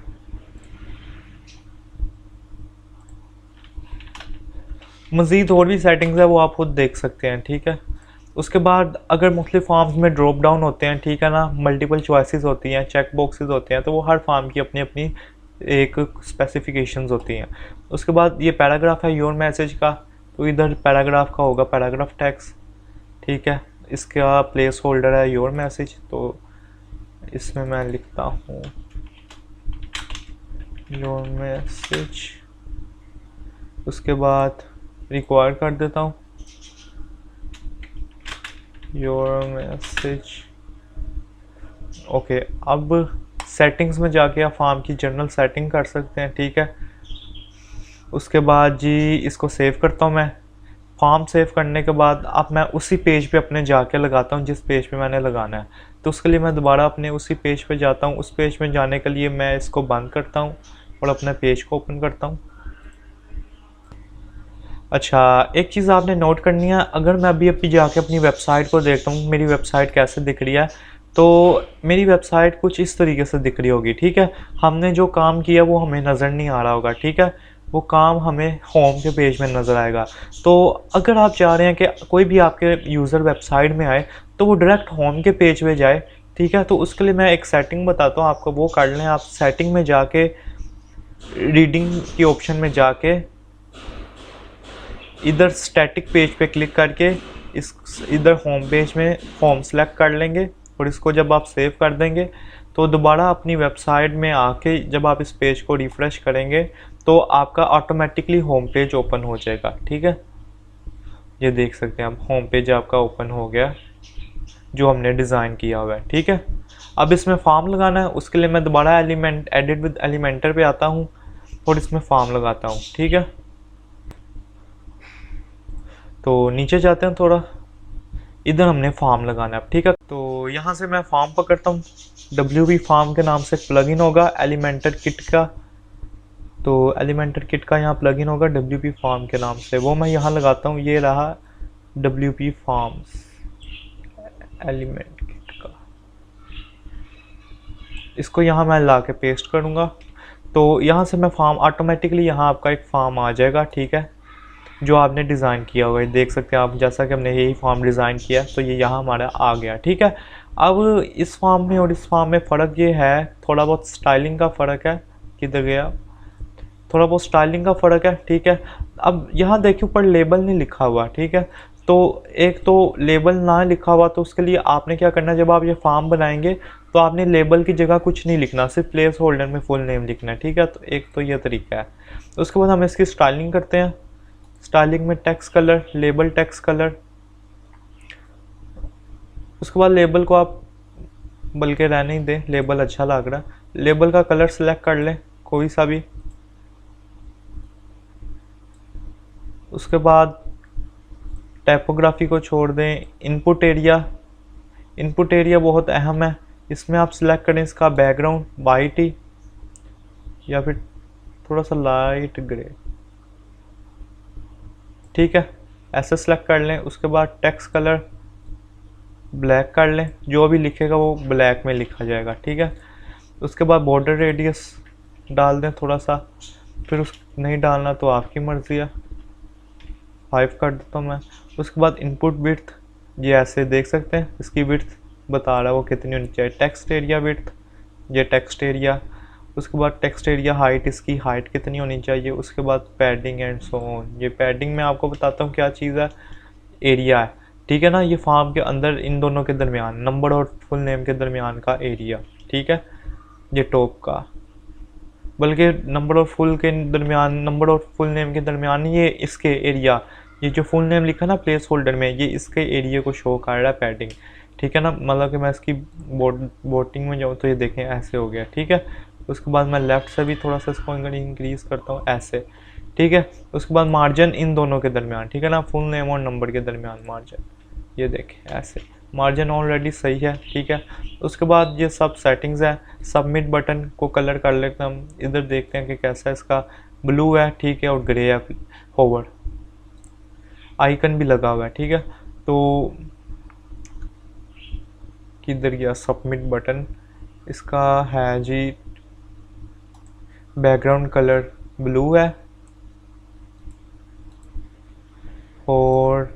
मज़ीद और भी सेटिंग्स है वो आप खुद देख सकते हैं, ठीक है। उसके बाद अगर मुख्तलिफ फॉर्म्स में ड्रॉप डाउन होते हैं, ठीक है ना, मल्टीपल चॉइसेस होती हैं, चेक बॉक्सेस होते हैं, तो वो हर फॉर्म की अपनी अपनी एक स्पेसिफिकेशंस होती हैं। उसके बाद ये पैराग्राफ है योर मैसेज का, तो इधर पैराग्राफ का होगा पैराग्राफ टेक्स्ट, ठीक है। इसका प्लेस होल्डर है योर मैसेज, तो इसमें मैं लिखता हूँ योर मैसेज। उसके बाद रिक्वायर कर देता हूँ योर मैसेज, ओके। अब सेटिंग्स में जाके आप फॉर्म की जनरल सेटिंग कर सकते हैं, ठीक है। उसके बाद जी इसको सेव करता हूँ मैं। फॉर्म सेव करने के बाद अब मैं उसी पेज पे अपने जाके लगाता हूँ जिस पेज पे मैंने लगाना है। तो उसके लिए मैं दोबारा अपने उसी पेज पे जाता हूँ। उस पेज पे जाने के लिए मैं इसको बंद करता हूँ और अपने पेज को ओपन करता हूँ। अच्छा, एक चीज़ आपने नोट करनी है, अगर मैं अभी जाके अपनी वेबसाइट को देखता हूँ मेरी वेबसाइट कैसे दिख रही है, तो मेरी वेबसाइट कुछ इस तरीके से दिख रही होगी, ठीक है। हमने जो काम किया वो हमें नज़र नहीं आ रहा होगा, ठीक है, वो काम हमें होम के पेज में नज़र आएगा। तो अगर आप चाह रहे हैं कि कोई भी आपके यूज़र वेबसाइट में आए तो वो डायरेक्ट होम के पेज पे जाए, ठीक है, तो उसके लिए मैं एक सेटिंग बताता हूँ आपको, वो कर लें। आप सेटिंग में जाके रीडिंग की ऑप्शन में जाके इधर स्टैटिक पेज पे क्लिक करके इधर होम पेज में होम सेलेक्ट कर लेंगे, और इसको जब आप सेव कर देंगे तो दोबारा अपनी वेबसाइट में आके जब आप इस पेज को रिफ़्रेश करेंगे तो आपका ऑटोमेटिकली होम पेज ओपन हो जाएगा, ठीक है। ये देख सकते हैं आप, होम पेज आपका ओपन हो गया जो हमने डिज़ाइन किया हुआ है, ठीक है। अब इसमें फॉर्म लगाना है, उसके लिए मैं दोबारा एलिमेंट एडिट विद एलिमेंटर पे आता हूँ और इसमें फॉर्म लगाता हूँ। ठीक है, तो नीचे जाते हैं थोड़ा, इधर हमने फॉर्म लगाना है। ठीक है, तो यहाँ से मैं फॉर्म पकड़ता हूँ, WP फॉर्म के नाम से प्लगइन होगा एलिमेंटर किट का। तो एलिमेंटर किट का यहाँ प्लगइन होगा WP फॉर्म के नाम से, वो मैं यहाँ लगाता हूँ। ये रहा WP फॉर्म्स एलिमेंट किट का, इसको यहाँ मैं ला के पेस्ट करूँगा। तो यहाँ से मैं फॉर्म ऑटोमेटिकली यहाँ आपका एक फॉर्म आ जाएगा। ठीक है, जो आपने डिज़ाइन किया होगा, देख सकते हैं आप, जैसा कि हमने यही फॉर्म डिज़ाइन किया तो ये यहाँ हमारा आ गया। ठीक है, अब इस फॉर्म में और इस फॉर्म में फ़र्क ये है, थोड़ा बहुत स्टाइलिंग का फ़र्क है। किधर गया, थोड़ा बहुत स्टाइलिंग का फ़र्क है। ठीक है, अब यहाँ देखिए ऊपर लेबल नहीं लिखा हुआ। ठीक है, तो एक तो लेबल ना लिखा हुआ, तो उसके लिए आपने क्या करना है, जब आप ये फॉर्म बनाएंगे तो आपने लेबल की जगह कुछ नहीं लिखना, सिर्फ प्लेस होल्डर में फुल नेम लिखना है। ठीक है, तो एक तो ये तरीका है। उसके बाद हम इसकी स्टाइलिंग करते हैं। स्टाइलिंग में text colour, label text colour. उसके बाद लेबल को आप बल्कि रहने ही दें, लेबल अच्छा लग रहा है। लेबल का कलर सेलेक्ट कर लें कोई सा भी। उसके बाद टाइपोग्राफी को छोड़ दें। इनपुट एरिया, इनपुट एरिया बहुत अहम है, इसमें आप सिलेक्ट करें इसका बैकग्राउंड वाइट ही या फिर थोड़ा सा लाइट ग्रे। ठीक है, ऐसे सेलेक्ट कर लें। उसके बाद टेक्स्ट कलर ब्लैक कर लें, जो भी लिखेगा वो ब्लैक में लिखा जाएगा। ठीक है, उसके बाद बॉर्डर रेडियस डाल दें थोड़ा सा, फिर उस नहीं डालना तो आपकी मर्ज़ी है, 5 कर देता हूँ मैं। उसके बाद इनपुट विड्थ, ये ऐसे देख सकते हैं इसकी विड्थ बता रहा है वो कितनी होनी चाहिए। टेक्स्ट एरिया विड्थ, ये टेक्स्ट एरिया। उसके बाद टेक्स्ट एरिया हाइट, इसकी हाइट कितनी होनी चाहिए। उसके बाद पैडिंग एंड सो ऑन। ये पैडिंग मैं आपको बताता हूँ क्या चीज़ है, एरिया है। ठीक है ना, ये फॉर्म के अंदर इन दोनों के दरमियान, नंबर और फुल नेम के दरमियान का एरिया। ठीक है, ये टॉप का, बल्कि नंबर और फुल के दरमियान, नंबर और फुल नेम के दरमियान, ये इसके एरिया, ये जो फुल नेम लिखा ना प्लेस होल्डर में, ये इसके एरिया को शो कर रहा है पैडिंग। ठीक है ना, मतलब कि मैं इसकी बोटिंग में जाऊँ तो ये देखें ऐसे हो गया। ठीक है, उसके बाद मैं लेफ़्ट से भी थोड़ा सा इसको इंक्रीज़ करता हूँ ऐसे। ठीक है, उसके बाद मार्जिन इन दोनों के दरमियान, ठीक है ना, फुल नेम और नंबर के दरमियान मार्जिन, ये देखें ऐसे, मार्जिन ऑलरेडी सही है। ठीक है, उसके बाद ये सब सेटिंग्स है। सबमिट बटन को कलर कर लेते हैं हम, इधर देखते हैं कि कैसा है इसका, ब्लू है। ठीक है, और ग्रे है, होवर आइकन भी लगा हुआ है। ठीक है, तो किधर गया सबमिट बटन, इसका है जी बैकग्राउंड कलर ब्लू है और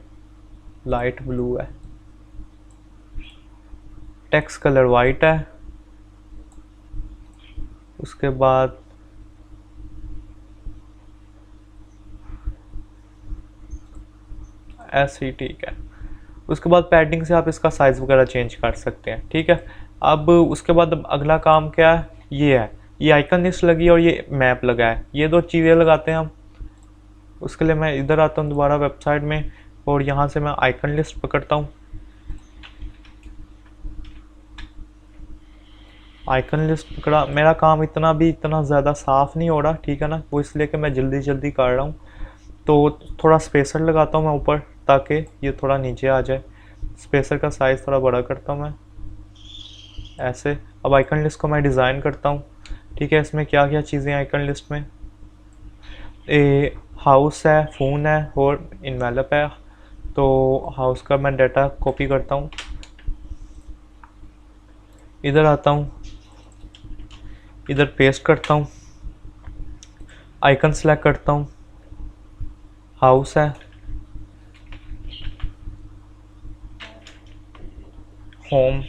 लाइट ब्लू है। टेक्स्ट कलर वाइट है। उसके बाद ऐसे ही, ठीक है। उसके बाद पैडिंग से आप इसका साइज़ वगैरह चेंज कर सकते हैं। ठीक है, अब उसके बाद अब अगला काम क्या है, ये है, ये आइकन लिस्ट लगी और ये मैप लगा है, ये दो चीज़ें लगाते हैं हम। उसके लिए मैं इधर आता हूँ दोबारा वेबसाइट में और यहाँ से मैं आइकन लिस्ट पकड़ता हूँ। आइकन लिस्ट पकड़ा, मेरा काम इतना ज़्यादा साफ़ नहीं हो रहा, ठीक है ना, वो इसलिए कि मैं जल्दी जल्दी कर रहा हूँ, तो थोड़ा स्पेसर लगाता हूँ मैं ऊपर ताकि ये थोड़ा नीचे आ जाए। स्पेसर का साइज़ थोड़ा बड़ा करता हूँ मैं ऐसे। अब आइकन लिस्ट को मैं डिज़ाइन करता हूँ। ठीक है, इसमें क्या क्या चीज़ें हैं आइकन लिस्ट में, हाउस है, फ़ोन है और इनवेलप है। तो हाउस का मैं डाटा कॉपी करता हूँ, इधर आता हूँ, इधर पेस्ट करता हूँ, आइकन सेलेक्ट करता हूँ, हाउस है, होम,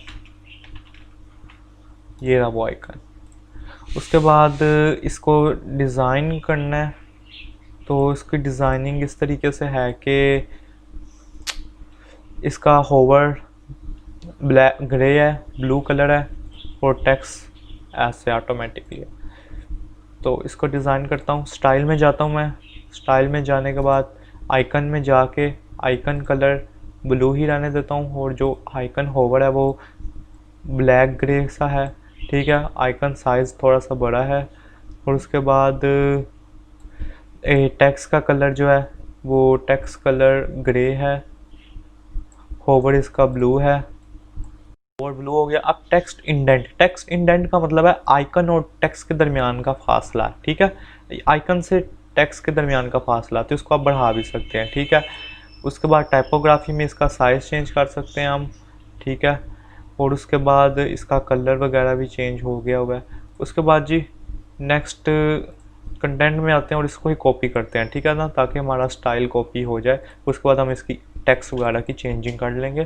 ये रहा वो आइकन। उसके बाद इसको डिज़ाइन करना है, तो इसकी डिज़ाइनिंग इस तरीके से है कि इसका होवर ब्लैक ग्रे है, ब्लू कलर है और टेक्स्ट ऐसे ऑटोमेटिकली है। तो इसको डिज़ाइन करता हूँ, स्टाइल में जाता हूँ मैं। स्टाइल में जाने के बाद आइकन में जाके आइकन कलर ब्लू ही रहने देता हूँ और जो आइकन होवर है वो ब्लैक ग्रे सा है, ठीक है। आइकन साइज़ थोड़ा सा बड़ा है। और उसके बाद टेक्स्ट का कलर जो है वो टेक्स्ट कलर ग्रे है। होवर इसका ब्लू है और ब्लू हो गया। अब टेक्स्ट इंडेंट का मतलब है आइकन और टेक्स्ट के दरमियान का फासला, ठीक है। आइकन से टेक्स्ट के दरमियान का फासला, तो इसको आप बढ़ा भी सकते हैं, ठीक है। उसके बाद टाइपोग्राफी में इसका साइज़ चेंज कर सकते हैं हम, ठीक है। और उसके बाद इसका कलर वगैरह भी चेंज हो गया हुआ है। उसके बाद जी नेक्स्ट कंटेंट में आते हैं और इसको ही कॉपी करते हैं, ठीक है ना, ताकि हमारा स्टाइल कॉपी हो जाए। उसके बाद हम इसकी टेक्स्ट वगैरह की चेंजिंग कर लेंगे।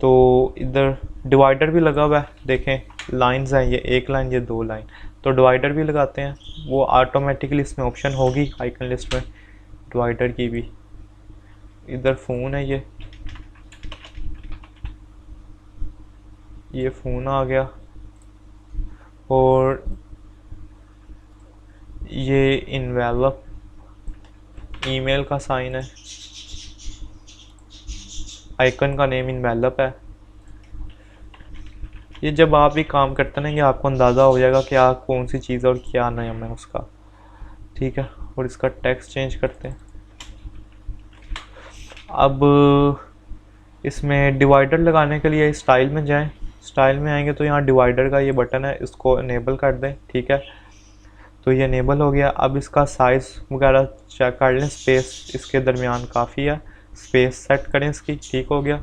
तो इधर डिवाइडर भी लगा हुआ है, देखें लाइंस हैं, ये एक लाइन ये दो लाइन, तो डिवाइडर भी लगाते हैं। वो ऑटोमेटिकली इसमें ऑप्शन होगी आइकन लिस्ट में डिवाइडर की भी। इधर फ़ोन है, ये फ़ोन आ गया। और ये इन्वेलप ईमेल का साइन है, आइकन का नेम इन्वेलप है। ये जब आप भी काम करते हैं ना, ये आपको अंदाज़ा हो जाएगा कि आप कौन सी चीज़ और क्या नाम है उसका, ठीक है। और इसका टेक्स्ट चेंज करते हैं। अब इसमें डिवाइडर लगाने के लिए स्टाइल में जाएं। स्टाइल में आएंगे तो यहाँ डिवाइडर का ये बटन है, इसको इनेबल कर दें, ठीक है। तो ये इनेबल हो गया। अब इसका साइज़ वगैरह चेक कर लें, स्पेस इसके दरमियान काफ़ी है, स्पेस सेट करें इसकी, ठीक हो गया।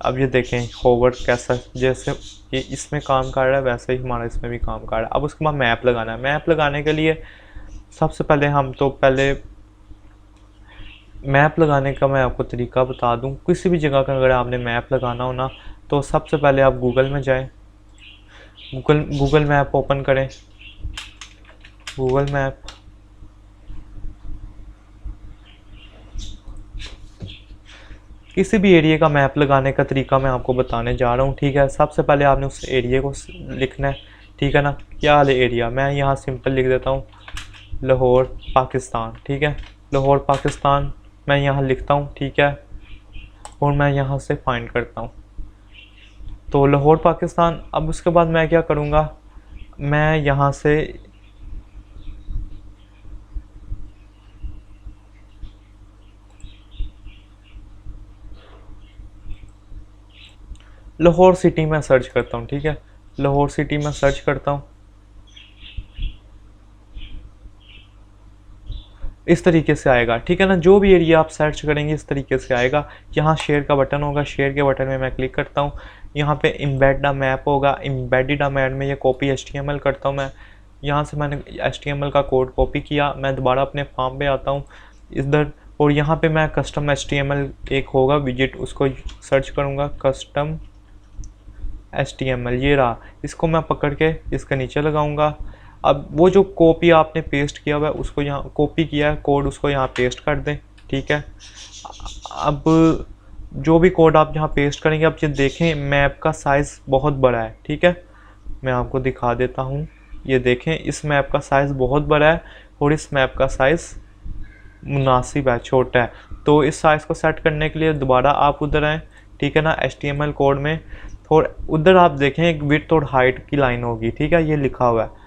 अब ये देखें होवर कैसा, जैसे ये इसमें काम कर रहा है वैसे ही हमारा इसमें भी काम कर रहा है। अब उसके बाद मैप लगाना है। मैप लगाने के लिए सबसे पहले मैप लगाने का मैं आपको तरीका बता दूं। किसी भी जगह का अगर आपने मैप लगाना हो ना, तो सबसे पहले आप गूगल में जाएं, गूगल मैप ओपन करें। गूगल मैप, किसी भी एरिया का मैप लगाने का तरीका मैं आपको बताने जा रहा हूँ, ठीक है। सबसे पहले आपने उस एरिया को लिखना है, ठीक है ना। क्या हाल है एरिया, मैं यहाँ सिंपल लिख देता हूँ लाहौर पाकिस्तान, ठीक है। लाहौर पाकिस्तान मैं यहाँ लिखता हूँ, ठीक है। और मैं यहाँ से फाइंड करता हूँ तो लाहौर पाकिस्तान। अब उसके बाद मैं क्या करूँगा, मैं यहाँ से लाहौर सिटी में सर्च करता हूँ, ठीक है। लाहौर सिटी में सर्च करता हूँ, इस तरीके से आएगा, ठीक है ना। जो भी एरिया आप सर्च करेंगे इस तरीके से आएगा। यहाँ शेयर का बटन होगा, शेयर के बटन में मैं क्लिक करता हूँ। यहाँ पे इम्बेड द मैप होगा, इम्बेडेड मैप में ये कॉपी HTML करता हूँ मैं। यहाँ से मैंने HTML का कोड कॉपी किया, मैं दोबारा अपने फॉर्म पे आता हूँ इधर। और यहाँ पे मैं कस्टम HTML एक होगा विजिट, उसको सर्च करूँगा, कस्टम HTML, ये रहा। इसको मैं पकड़ के इसके नीचे लगाऊंगा। अब वो जो कॉपी आपने पेस्ट किया हुआ है उसको यहाँ कॉपी किया है कोड, उसको यहाँ पेस्ट कर दें, ठीक है। अब जो भी कोड आप यहाँ पेस्ट करेंगे, अब ये देखें मैप का साइज़ बहुत बड़ा है, ठीक है। मैं आपको दिखा देता हूँ, ये देखें इस मैप का साइज़ बहुत बड़ा है और इस मैप का साइज़ मुनासिब है, छोटा है। तो इस साइज़ को सेट करने के लिए दोबारा आप उधर आएँ, ठीक है ना, HTML कोड में। और उधर आप देखें एक विड्थ और हाइट की लाइन होगी, ठीक है, ये लिखा हुआ है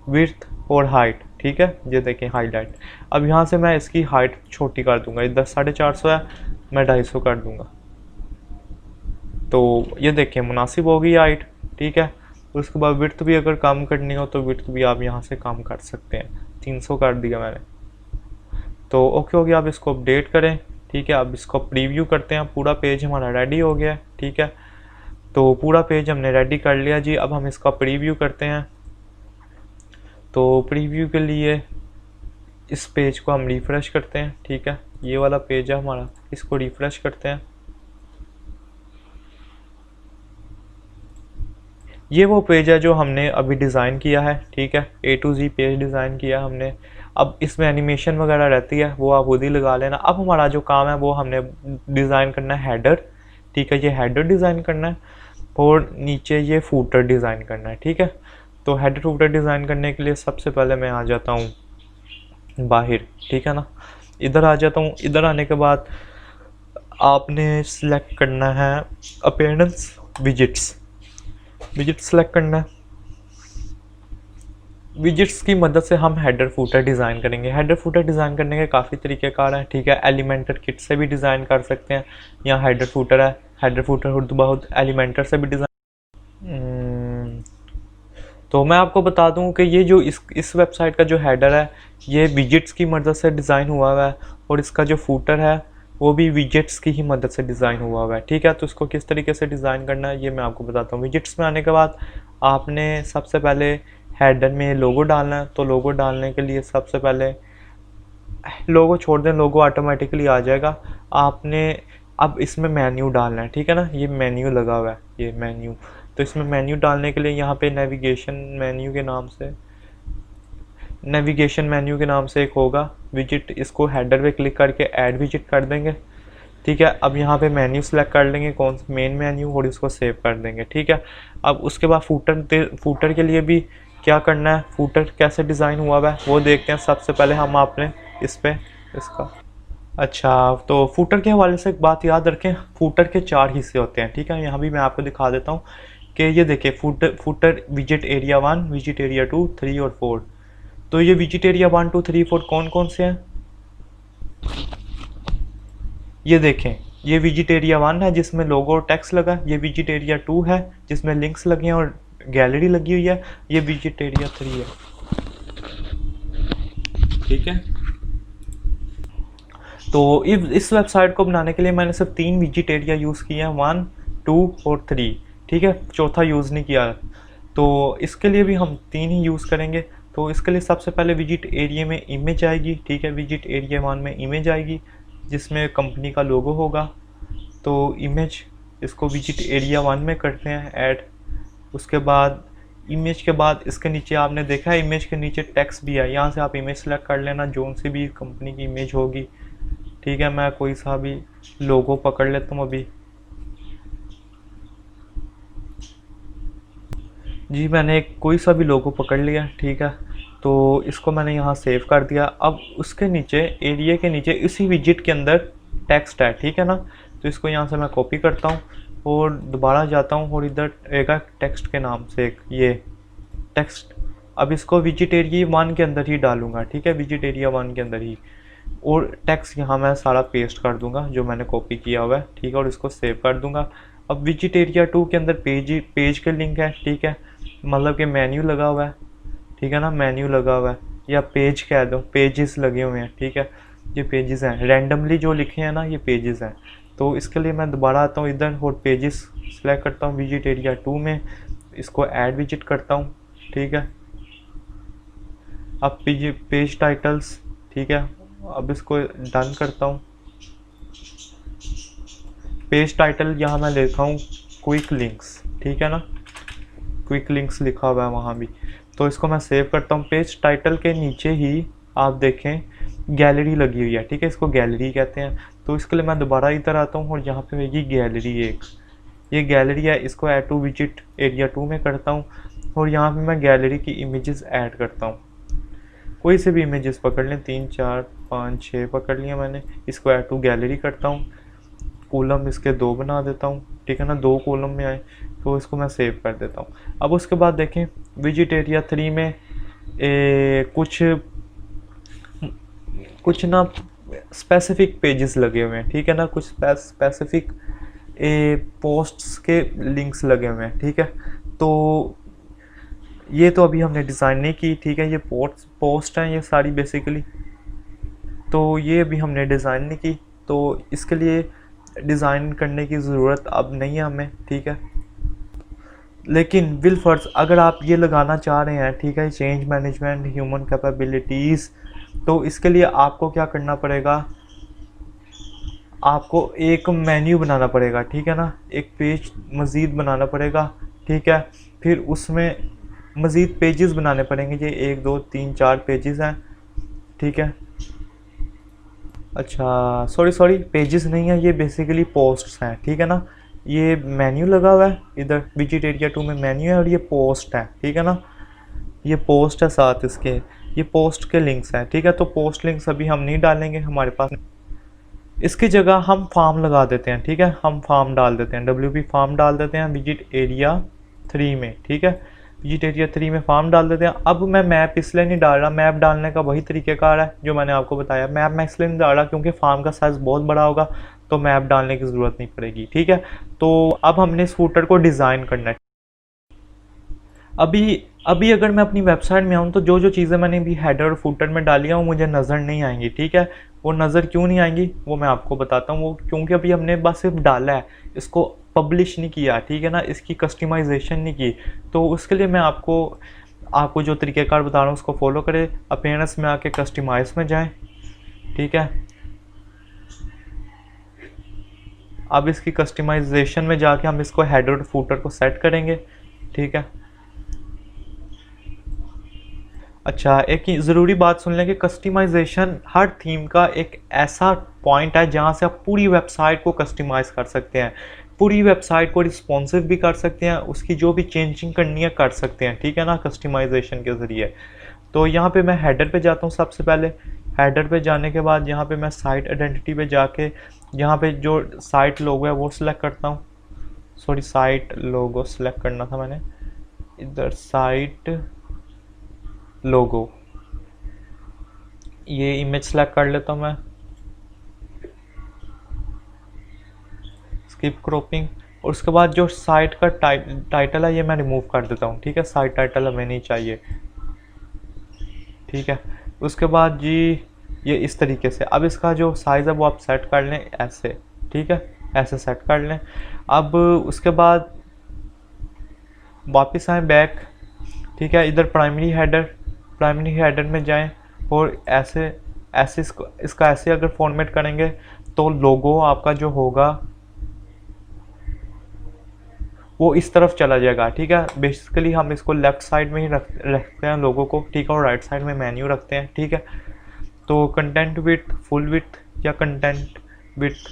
विड्थ और हाइट, ठीक है। ये देखें हाईलाइट। अब यहाँ से मैं इसकी हाइट छोटी कर दूंगा, इधर 450 है, मैं 250 कर दूंगा। तो ये देखें मुनासिब होगी हाइट, ठीक है। उसके बाद विड्थ भी अगर कम करनी हो तो विड्थ भी आप यहाँ से कम कर सकते हैं, 300 कर दिया मैंने। तो ओके हो गया। अब इसको अपडेट करें, ठीक है। अब इसको प्रीव्यू करते हैं। पूरा पेज हमारा रेडी हो गया, ठीक है। तो पूरा पेज हमने रेडी कर लिया जी। अब हम इसका प्रीव्यू करते हैं। तो प्रीव्यू के लिए इस पेज को हम रिफ़्रेश करते हैं, ठीक है। ये वाला पेज है हमारा, इसको रिफ़्रेश करते हैं। ये वो पेज है जो हमने अभी डिज़ाइन किया है, ठीक है। A to Z page design किया हमने। अब इसमें एनिमेशन वगैरह रहती है, वो आप खुद ही लगा लेना। अब हमारा जो काम है वो हमने डिज़ाइन करना है हेडर, ठीक है। ये हेडर डिज़ाइन करना है और नीचे ये फूटर डिज़ाइन करना है, ठीक है। तो हेडर फूटर डिज़ाइन करने के लिए सबसे पहले मैं आ जाता हूँ बाहर, ठीक है ना, इधर आ जाता हूँ। इधर आने के बाद आपने सिलेक्ट करना है अपीयरेंस विजिट्स, विजिट सेलेक्ट करना है। विजिट्स की मदद से हम हेडर फूटर डिज़ाइन करेंगे। हेडर फूटर डिज़ाइन करने के काफ़ी तरीक़ेकार हैं, ठीक है। एलिमेंटर किट से भी डिज़ाइन कर सकते हैं। यहाँ हेडर फूटर है, हेडर फूटर खुद बहुत एलिमेंटर से भी डिज़ाइन। तो मैं आपको बता दूं कि ये जो इस वेबसाइट का जो हेडर है ये विजिट्स की मदद से डिज़ाइन हुआ हुआ है, और इसका जो फूटर है वो भी विजिट्स की ही मदद से डिज़ाइन हुआ हुआ है, ठीक है। तो इसको किस तरीके से डिज़ाइन करना है ये मैं आपको बताता हूँ। विजिट्स में आने के बाद आपने सबसे पहले हेडर में लोगो डालना है। तो लोगो डालने के लिए सबसे पहले लोगो छोड़ दें, लोगो ऑटोमेटिकली आ जाएगा। आपने अब इसमें मेन्यू डालना है, ठीक है ना। ये मेन्यू लगा हुआ है, ये मेन्यू। तो इसमें मेन्यू डालने के लिए यहाँ पे नेविगेशन मेन्यू के नाम से एक होगा विजिट। इसको हेडर पे क्लिक करके ऐड विजिट कर देंगे, ठीक है। अब यहाँ पे मेन्यू सेलेक्ट कर लेंगे, कौन सा मेन मेन्यू, और इसको सेव कर देंगे, ठीक है। अब उसके बाद फूटर के लिए भी क्या करना है, फूटर कैसे डिज़ाइन हुआ हुआ है वो देखते हैं। सबसे पहले हम आपने इसका अच्छा, तो फूटर के हवाले से एक बात याद रखें, फूटर के 4 हिस्से होते हैं, ठीक है। यहाँ भी मैं आपको दिखा देता हूँ कि ये देखिए footer visit area 1, visit area 2, 3 और 4। तो ये विजिट एरिया 1, 2, 3, 4 कौन कौन से हैं, ये देखें। ये विजिट एरिया 1 है जिसमें लोगो और टेक्स्ट लगा। ये विजिट एरिया 2 है जिसमें लिंक्स लगे हैं और गैलरी लगी हुई है। ये विजिट एरिया 3 है, ठीक है। तो इस वेबसाइट को बनाने के लिए मैंने सिर्फ 3 विजिट एरिया यूज़ किए हैं, 1, 2 और 3, ठीक है। चौथा यूज़ नहीं किया। तो इसके लिए भी हम 3 ही यूज़ करेंगे। तो इसके लिए सबसे पहले विजिट एरिया में इमेज आएगी, ठीक है। विजिट एरिया 1 में इमेज आएगी जिसमें कंपनी का लोगो होगा। तो इमेज, इसको विजिट एरिया 1 में करते हैं ऐड। उसके बाद इमेज के बाद इसके नीचे आपने देखा है इमेज के नीचे टेक्स्ट भी है, यहाँ से आप इमेज सेलेक्ट कर लेना जोन सी भी कंपनी की इमेज होगी, ठीक है। मैं कोई सा भी लोगो पकड़ लेता हूँ अभी जी, मैंने कोई सा भी लोगो पकड़ लिया, ठीक है। तो इसको मैंने यहाँ सेव कर दिया। अब उसके नीचे एरिया के नीचे इसी विजिट के अंदर टेक्स्ट है, ठीक है ना। तो इसको यहाँ से मैं कॉपी करता हूँ और दोबारा जाता हूँ और इधर रहेगा टेक्स्ट के नाम से एक ये टेक्स्ट। अब इसको विजिट एरिया 1 के अंदर ही डालूंगा, ठीक है, विजिट एरिया 1 के अंदर ही। और टेक्स्ट यहाँ मैं सारा पेस्ट कर दूंगा जो मैंने कॉपी किया हुआ है, ठीक है, और इसको सेव कर दूंगा। अब विजिट एरिया 2 के अंदर पेज के लिंक है, ठीक है, मतलब कि मेन्यू लगा हुआ है, ठीक है ना, मेन्यू लगा हुआ है, या पेज कह दो, पेजेस लगे हुए हैं, ठीक है। ये पेजेस हैं, रैंडमली जो लिखे हैं ना ये पेजेस हैं। तो इसके लिए मैं दोबारा आता हूँ इधर और पेजेस सेलेक्ट करता हूँ विजिट एरिया 2 में, इसको ऐड विजिट करता हूँ, ठीक है। अब पेज टाइटल्स, ठीक है, अब इसको डन करता हूँ। पेज टाइटल यहाँ मैं लिखा हूँ क्विक लिंक्स, ठीक है ना, क्विक लिंक्स लिखा हुआ है वहाँ भी। तो इसको मैं सेव करता हूँ। पेज टाइटल के नीचे ही आप देखें गैलरी लगी हुई है, ठीक है, इसको गैलरी कहते हैं। तो इसके लिए मैं दोबारा इधर आता हूँ और यहाँ पे होगी गैलरी एक, ये गैलरी है, इसको ऐड टू विजिट एरिया 2 में करता हूँ और यहाँ पे मैं गैलरी की इमेजेस ऐड करता हूँ। कोई से भी इमेजेस पकड़ लें, 3, 4, 5, 6 पकड़ लिया मैंने। इसको ऐड टू गैलरी करता हूँ, कॉलम इसके 2 बना देता हूँ, ठीक है ना, 2 कॉलम में आए। तो इसको मैं सेव कर देता हूँ। अब उसके बाद देखें विजिट एरिया 3 में कुछ ना स्पेसिफिक पेजेस लगे हुए हैं, ठीक है ना, कुछ स्पेसिफिक पोस्ट्स के लिंक्स लगे हुए हैं, ठीक है। तो ये तो अभी हमने डिज़ाइन नहीं की, ठीक है, ये पोस्ट हैं ये सारी बेसिकली, तो ये अभी हमने डिज़ाइन नहीं की, तो इसके लिए डिज़ाइन करने की ज़रूरत अब नहीं है हमें, ठीक है। लेकिन विल फर्स्ट अगर आप ये लगाना चाह रहे हैं, ठीक है, चेंज मैनेजमेंट, ह्यूमन कैपेबिलिटीज़, तो इसके लिए आपको क्या करना पड़ेगा, आपको एक मेन्यू बनाना पड़ेगा, ठीक है ना, एक पेज मज़ीद बनाना पड़ेगा, ठीक है। फिर उसमें मज़ीद पेजेस बनाने पड़ेंगे, ये 1, 2, 3, 4 पेजेस हैं, ठीक है। अच्छा सॉरी पेजेस नहीं है, ये बेसिकली पोस्ट्स हैं, ठीक है ना। ये मेन्यू लगा हुआ है इधर विजिट एरिया 2 में मेन्यू है और ये पोस्ट है, ठीक है ना, ये पोस्ट है साथ इसके, ये पोस्ट के लिंक्स हैं, ठीक है। तो पोस्ट लिंक्स अभी हम नहीं डालेंगे हमारे पास, इसकी जगह हम फॉर्म लगा देते हैं, ठीक है, हम फॉर्म डाल देते हैं, WP फॉर्म डाल देते हैं विजिट एरिया 3 में, ठीक है। विजिट एरिया 3 में फार्म डाल देते हैं। अब मैं मैप इसलिए नहीं डाल रहा, मैप डालने का वही तरीक़ेकार है जो मैंने आपको बताया। मैप मैं इसलिए नहीं डाल रहा क्योंकि फार्म का साइज़ बहुत बड़ा होगा, तो मैप डालने की ज़रूरत नहीं पड़ेगी, ठीक है। तो अब हमने इस फूटर को डिज़ाइन करना है। अभी अभी अगर मैं अपनी वेबसाइट में आऊँ तो जो जो चीज़ें मैंने अभी हेडर और फूटर में डाली हैं वो मुझे नज़र नहीं आएंगी, ठीक है। वो नज़र क्यों नहीं आएंगी वो मैं आपको बताता हूँ। वो क्योंकि अभी हमने बस सिर्फ डाला है, इसको पब्लिश नहीं किया, ठीक है ना, इसकी कस्टमाइजेशन नहीं की। तो उसके लिए मैं आपको जो तरीक़ेकार बता रहा हूँ उसको फॉलो करें। अपीयरेंस में आके कस्टमाइज में जाएँ, ठीक है। अब इसकी कस्टमाइजेशन में जाके हम इसको हेडर और फूटर को सेट करेंगे, ठीक है। अच्छा, एक ज़रूरी बात सुन लें कि कस्टमाइजेशन हर थीम का एक ऐसा पॉइंट है जहां से आप पूरी वेबसाइट को कस्टमाइज़ कर सकते हैं, पूरी वेबसाइट को रिस्पॉन्सिव भी कर सकते हैं, उसकी जो भी चेंजिंग करनी है कर सकते हैं, ठीक है ना, कस्टमाइजेशन के ज़रिए। तो यहाँ पे मैं हेडर पे जाता हूँ। सबसे पहले हेडर पे जाने के बाद यहाँ पे मैं साइट आइडेंटिटी पे जाके यहाँ पे जो साइट लोगो है वो सिलेक्ट करता हूँ। सॉरी, साइट लोगो सिलेक्ट करना था मैंने, इधर साइट लोगो, ये इमेज सेलेक्ट कर लेता हूँ मैं, स्किप क्रॉपिंग। और उसके बाद जो साइट का टाइटल है ये मैं रिमूव कर देता हूँ, ठीक है। साइट टाइटल हमें नहीं चाहिए, ठीक है। उसके बाद जी ये इस तरीके से, अब इसका जो साइज़ है वो आप सेट कर लें ऐसे, ठीक है, ऐसे सेट कर लें। अब उसके बाद वापस आए बैक, ठीक है। इधर प्राइमरी हेडर में जाएं और ऐसे ऐसे इसका ऐसे अगर फॉर्मेट करेंगे तो लोगो आपका जो होगा वो इस तरफ चला जाएगा, ठीक है। बेसिकली हम इसको लेफ़्ट साइड में ही रखते हैं लोगो को, ठीक है, और राइट साइड में मेन्यू रखते हैं, ठीक है। तो कंटेंट विड्थ, फुल विड्थ या कंटेंट विड्थ,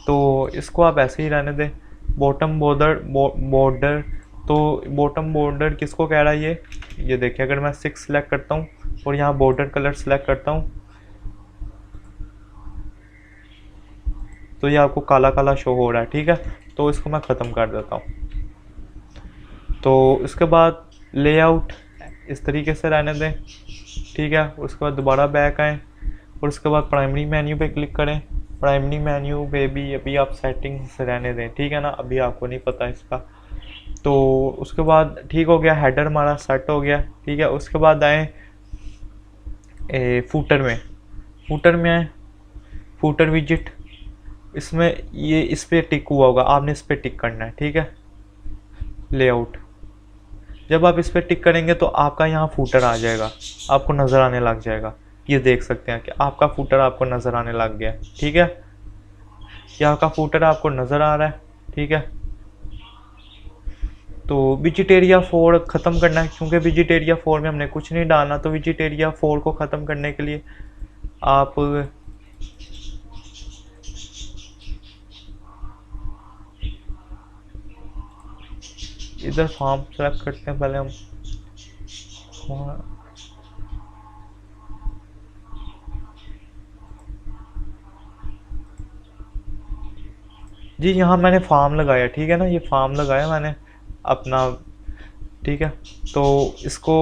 तो इसको आप ऐसे ही रहने दें। बॉटम बॉर्डर, तो बॉटम बॉर्डर किसको कह रहा है ये देखिए, अगर मैं 6 सेलेक्ट करता हूँ और यहाँ बॉर्डर कलर सेलेक्ट करता हूँ तो ये आपको काला काला शो हो रहा है, ठीक है। तो इसको मैं ख़त्म कर देता हूँ। तो इसके बाद लेआउट इस तरीके से रहने दें, ठीक है। उसके बाद दोबारा बैक आएँ और उसके बाद प्राइमरी मेन्यू पे क्लिक करें। प्राइमरी मेन्यू पे भी अभी आप सेटिंग्स रहने दें, ठीक है ना, अभी आपको नहीं पता इसका। तो उसके बाद ठीक हो गया, हेडर हमारा सेट हो गया, ठीक है। उसके बाद आए फूटर में आए, फूटर विजिट, इसमें ये इस पर टिक हुआ होगा, आपने इस पर टिक करना है, ठीक है। लेआउट, जब आप इस पर टिक करेंगे तो आपका यहाँ फूटर आ जाएगा, आपको नज़र आने लग जाएगा। ये देख सकते हैं कि आपका फूटर आपको नज़र आने लग गया, ठीक है। ये आपका फूटर आपको नज़र आ रहा है, ठीक है। तो विजिट एरिया 4 ख़त्म करना है, क्योंकि विजिट एरिया 4 में हमने कुछ नहीं डालना। तो विजिट एरिया 4 को ख़त्म करने के लिए आप इधर फॉर्म सेलेक्ट करते हैं पहले हम, जी यहाँ मैंने फार्म लगाया, ठीक है ना, ये फार्म लगाया मैंने अपना, ठीक है। तो इसको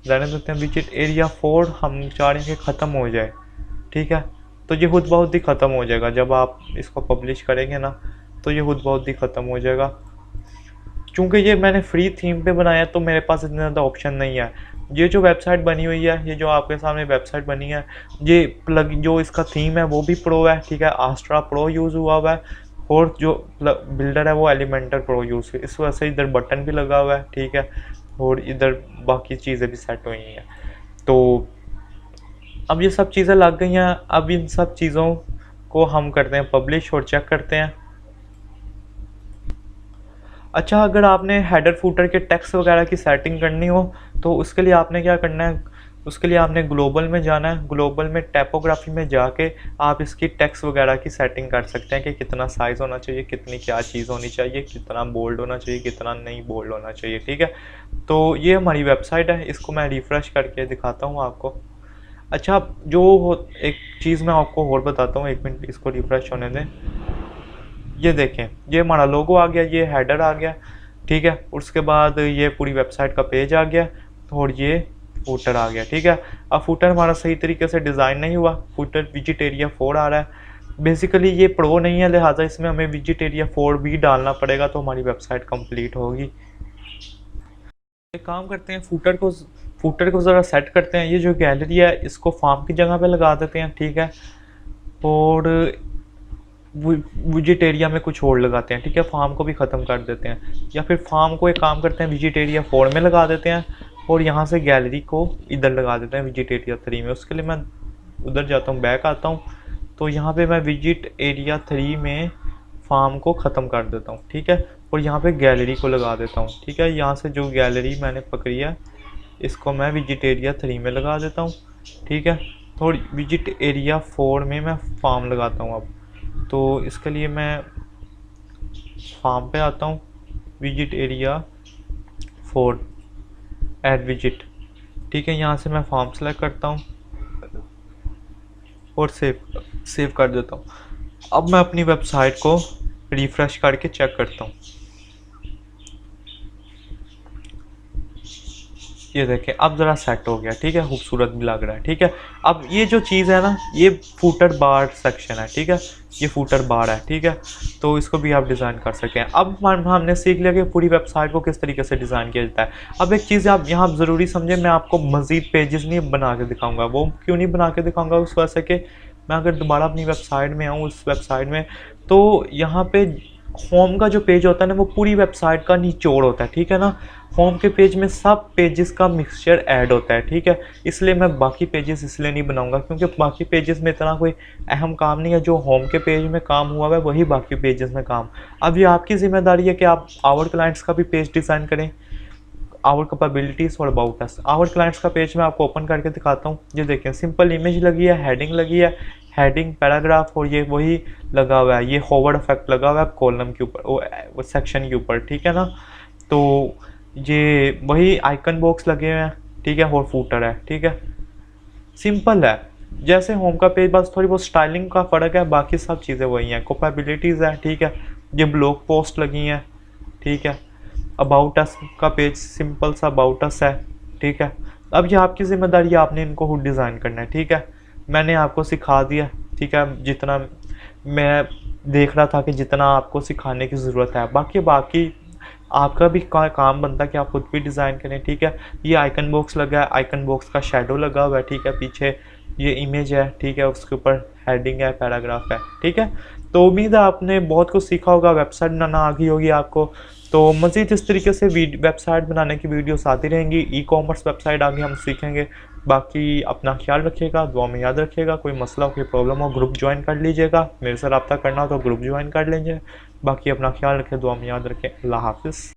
रहने देते हैं। विजिट एरिया 4 हम चाह रहे हैं कि ख़त्म हो जाए, ठीक है। तो ये खुद बहुत ही ख़त्म हो जाएगा, जब आप इसको पब्लिश करेंगे ना तो ये खुद बहुत ही ख़त्म हो जाएगा। क्योंकि ये मैंने फ्री थीम पे बनाया तो मेरे पास इतना ज़्यादा ऑप्शन नहीं है। ये जो वेबसाइट बनी हुई है, ये जो आपके सामने वेबसाइट बनी है, ये प्लग जो इसका थीम है वो भी प्रो है, ठीक है, आस्ट्रा प्रो यूज़ हुआ हुआ है, और जो बिल्डर है वो एलिमेंटर प्रो यूज़ हुई, इस वजह से इधर बटन भी लगा हुआ है, ठीक है, और इधर बाकी चीज़ें भी सेट हुई हैं। तो अब ये सब चीज़ें लग गई हैं। अब इन सब चीज़ों को हम करते हैं पब्लिश और चेक करते हैं। अच्छा, अगर आपने हेडर फूटर के टेक्स्ट वगैरह की सेटिंग करनी हो तो उसके लिए आपने क्या करना है, उसके लिए आपने ग्लोबल में जाना है। ग्लोबल में टाइपोग्राफी में जाके आप इसकी टेक्स्ट वगैरह की सेटिंग कर सकते हैं कि कितना साइज़ होना चाहिए, कितनी क्या चीज़ होनी चाहिए, कितना बोल्ड होना चाहिए, कितना नहीं बोल्ड होना चाहिए, ठीक है। तो ये हमारी वेबसाइट है, इसको मैं रिफ़्रेश करके दिखाता हूँ आपको। अच्छा, एक चीज़ मैं आपको और बताता हूँ, 1 मिनट इसको रिफ़्रेश होने दें। ये देखें, ये हमारा लोगो आ गया, ये हेडर आ गया। ठीक है। उसके बाद ये पूरी वेबसाइट का पेज आ गया और ये फूटर आ गया, ठीक है। अब फूटर हमारा सही तरीके से डिज़ाइन नहीं हुआ, फूटर विजिट एरिया 4 आ रहा है। बेसिकली ये प्रो नहीं है, लिहाजा इसमें हमें विजिट एरिया 4 भी डालना पड़ेगा तो हमारी वेबसाइट कंप्लीट होगी। एक काम करते हैं, फूटर को ज़रा सेट करते हैं। ये जो गैलरी है इसको फॉर्म की जगह पे लगा देते हैं, ठीक है। और विजिट एरिया में कुछ और लगाते हैं, ठीक है। फार्म को भी ख़त्म कर देते हैं, या फिर फार्म को एक काम करते हैं विजिट एरिया 4 में लगा देते हैं और यहाँ से गैलरी को इधर लगा देते हैं विजिट एरिया 3 में। उसके लिए मैं उधर जाता हूँ, बैक आता हूँ, तो यहाँ पे मैं विजिट एरिया 3 में फार्म को ख़त्म कर देता हूँ, ठीक है। और यहाँ पे गैलरी को लगा देता हूँ, ठीक है। यहाँ से जो गैलरी मैंने पकड़ी है इसको मैं विजिट एरिया 3 में लगा देता हूँ, ठीक है। थोड़ी विजिट एरिया 4 में मैं फार्म लगाता हूँ अब। तो इसके लिए मैं फार्म पे आता हूँ, विजिट एरिया 4 ऐड विजिट, ठीक है। यहाँ से मैं फार्म सेलेक्ट करता हूँ और सेव कर देता हूँ। अब मैं अपनी वेबसाइट को रिफ़्रेश करके चेक करता हूँ। ये देखें अब ज़रा सेट हो गया, ठीक है, खूबसूरत भी लग रहा है, ठीक है। अब ये जो चीज़ है ना, ये फूटर बार सेक्शन है, ठीक है, ये फूटर बार है, ठीक है। तो इसको भी आप डिज़ाइन कर सकते हैं। अब हमने सीख लिया कि पूरी वेबसाइट को किस तरीके से डिज़ाइन किया जाता है। अब एक चीज़ आप यहाँ ज़रूरी समझें, मैं आपको मज़ीद पेजेस नहीं बना के दिखाऊँगा। वो क्यों नहीं बना के दिखाऊँगा? उस वजह से कि मैं अगर दोबारा अपनी वेबसाइट में आऊँ, उस वेबसाइट में, तो यहाँ पे होम का जो पेज होता है ना, वो पूरी वेबसाइट का निचोड़ होता है, ठीक है ना। होम के पेज में सब पेजेस का मिक्सचर ऐड होता है, ठीक है। इसलिए मैं बाकी पेजेस इसलिए नहीं बनाऊंगा क्योंकि बाकी पेजेस में इतना कोई अहम काम नहीं है। जो होम के पेज में काम हुआ है वही बाकी पेजेस में काम। अब ये आपकी ज़िम्मेदारी है कि आप आवर क्लाइंट्स का भी पेज डिज़ाइन करें, आवर कैपेबिलिटीज़ और अबाउट अस। आवर क्लाइंट्स का पेज मैं आपको ओपन करके दिखाता हूँ। ये देखें, सिंपल इमेज लगी है, हेडिंग लगी है, हेडिंग पैराग्राफ, और ये वही लगा हुआ है, ये होवर इफेक्ट लगा हुआ है कॉलम के ऊपर, वो सेक्शन के ऊपर, ठीक है ना। तो ये वही आइकन बॉक्स लगे हुए हैं, ठीक है, और फूटर है, ठीक है। सिंपल है जैसे होम का पेज, बस थोड़ी बहुत स्टाइलिंग का फ़र्क है, बाकी सब चीज़ें वही हैं। कैपेबिलिटीज़ है, ठीक है, ये ब्लॉग पोस्ट लगी हैं, ठीक है। अबाउट अस का पेज सिंपल सा अबाउट अस है, ठीक है। अब ये आपकी ज़िम्मेदारी है, आपने इनको खुद डिज़ाइन करना है, ठीक है। मैंने आपको सिखा दिया, ठीक है, जितना मैं देख रहा था कि जितना आपको सिखाने की ज़रूरत है। बाकी आपका भी काम बनता है कि आप खुद भी डिज़ाइन करें, ठीक है। ये आइकन बॉक्स लगा है, आइकन बॉक्स का शेडो लगा हुआ है, ठीक है। पीछे ये इमेज है, ठीक है, उसके ऊपर हेडिंग है, पैराग्राफ है, ठीक है। तो उम्मीद है आपने बहुत कुछ सीखा होगा, वेबसाइट बनाना आ गई होगी आपको। तो मज़ीद इस तरीके से वेबसाइट बनाने की वीडियोस आती रहेंगी। ई कॉमर्स वेबसाइट आगे हम सीखेंगे। बाकी अपना ख्याल रखिएगा, दुआ में याद रखिएगा। कोई मसला हो, कोई प्रॉब्लम हो, ग्रुप ज्वाइन कर लीजिएगा। मेरे से रब्ता करना हो तो ग्रुप ज्वाइन कर लीजिए। बाकी अपना ख्याल रखें, दुआ में याद रखें। अल्लाह हाफिज़।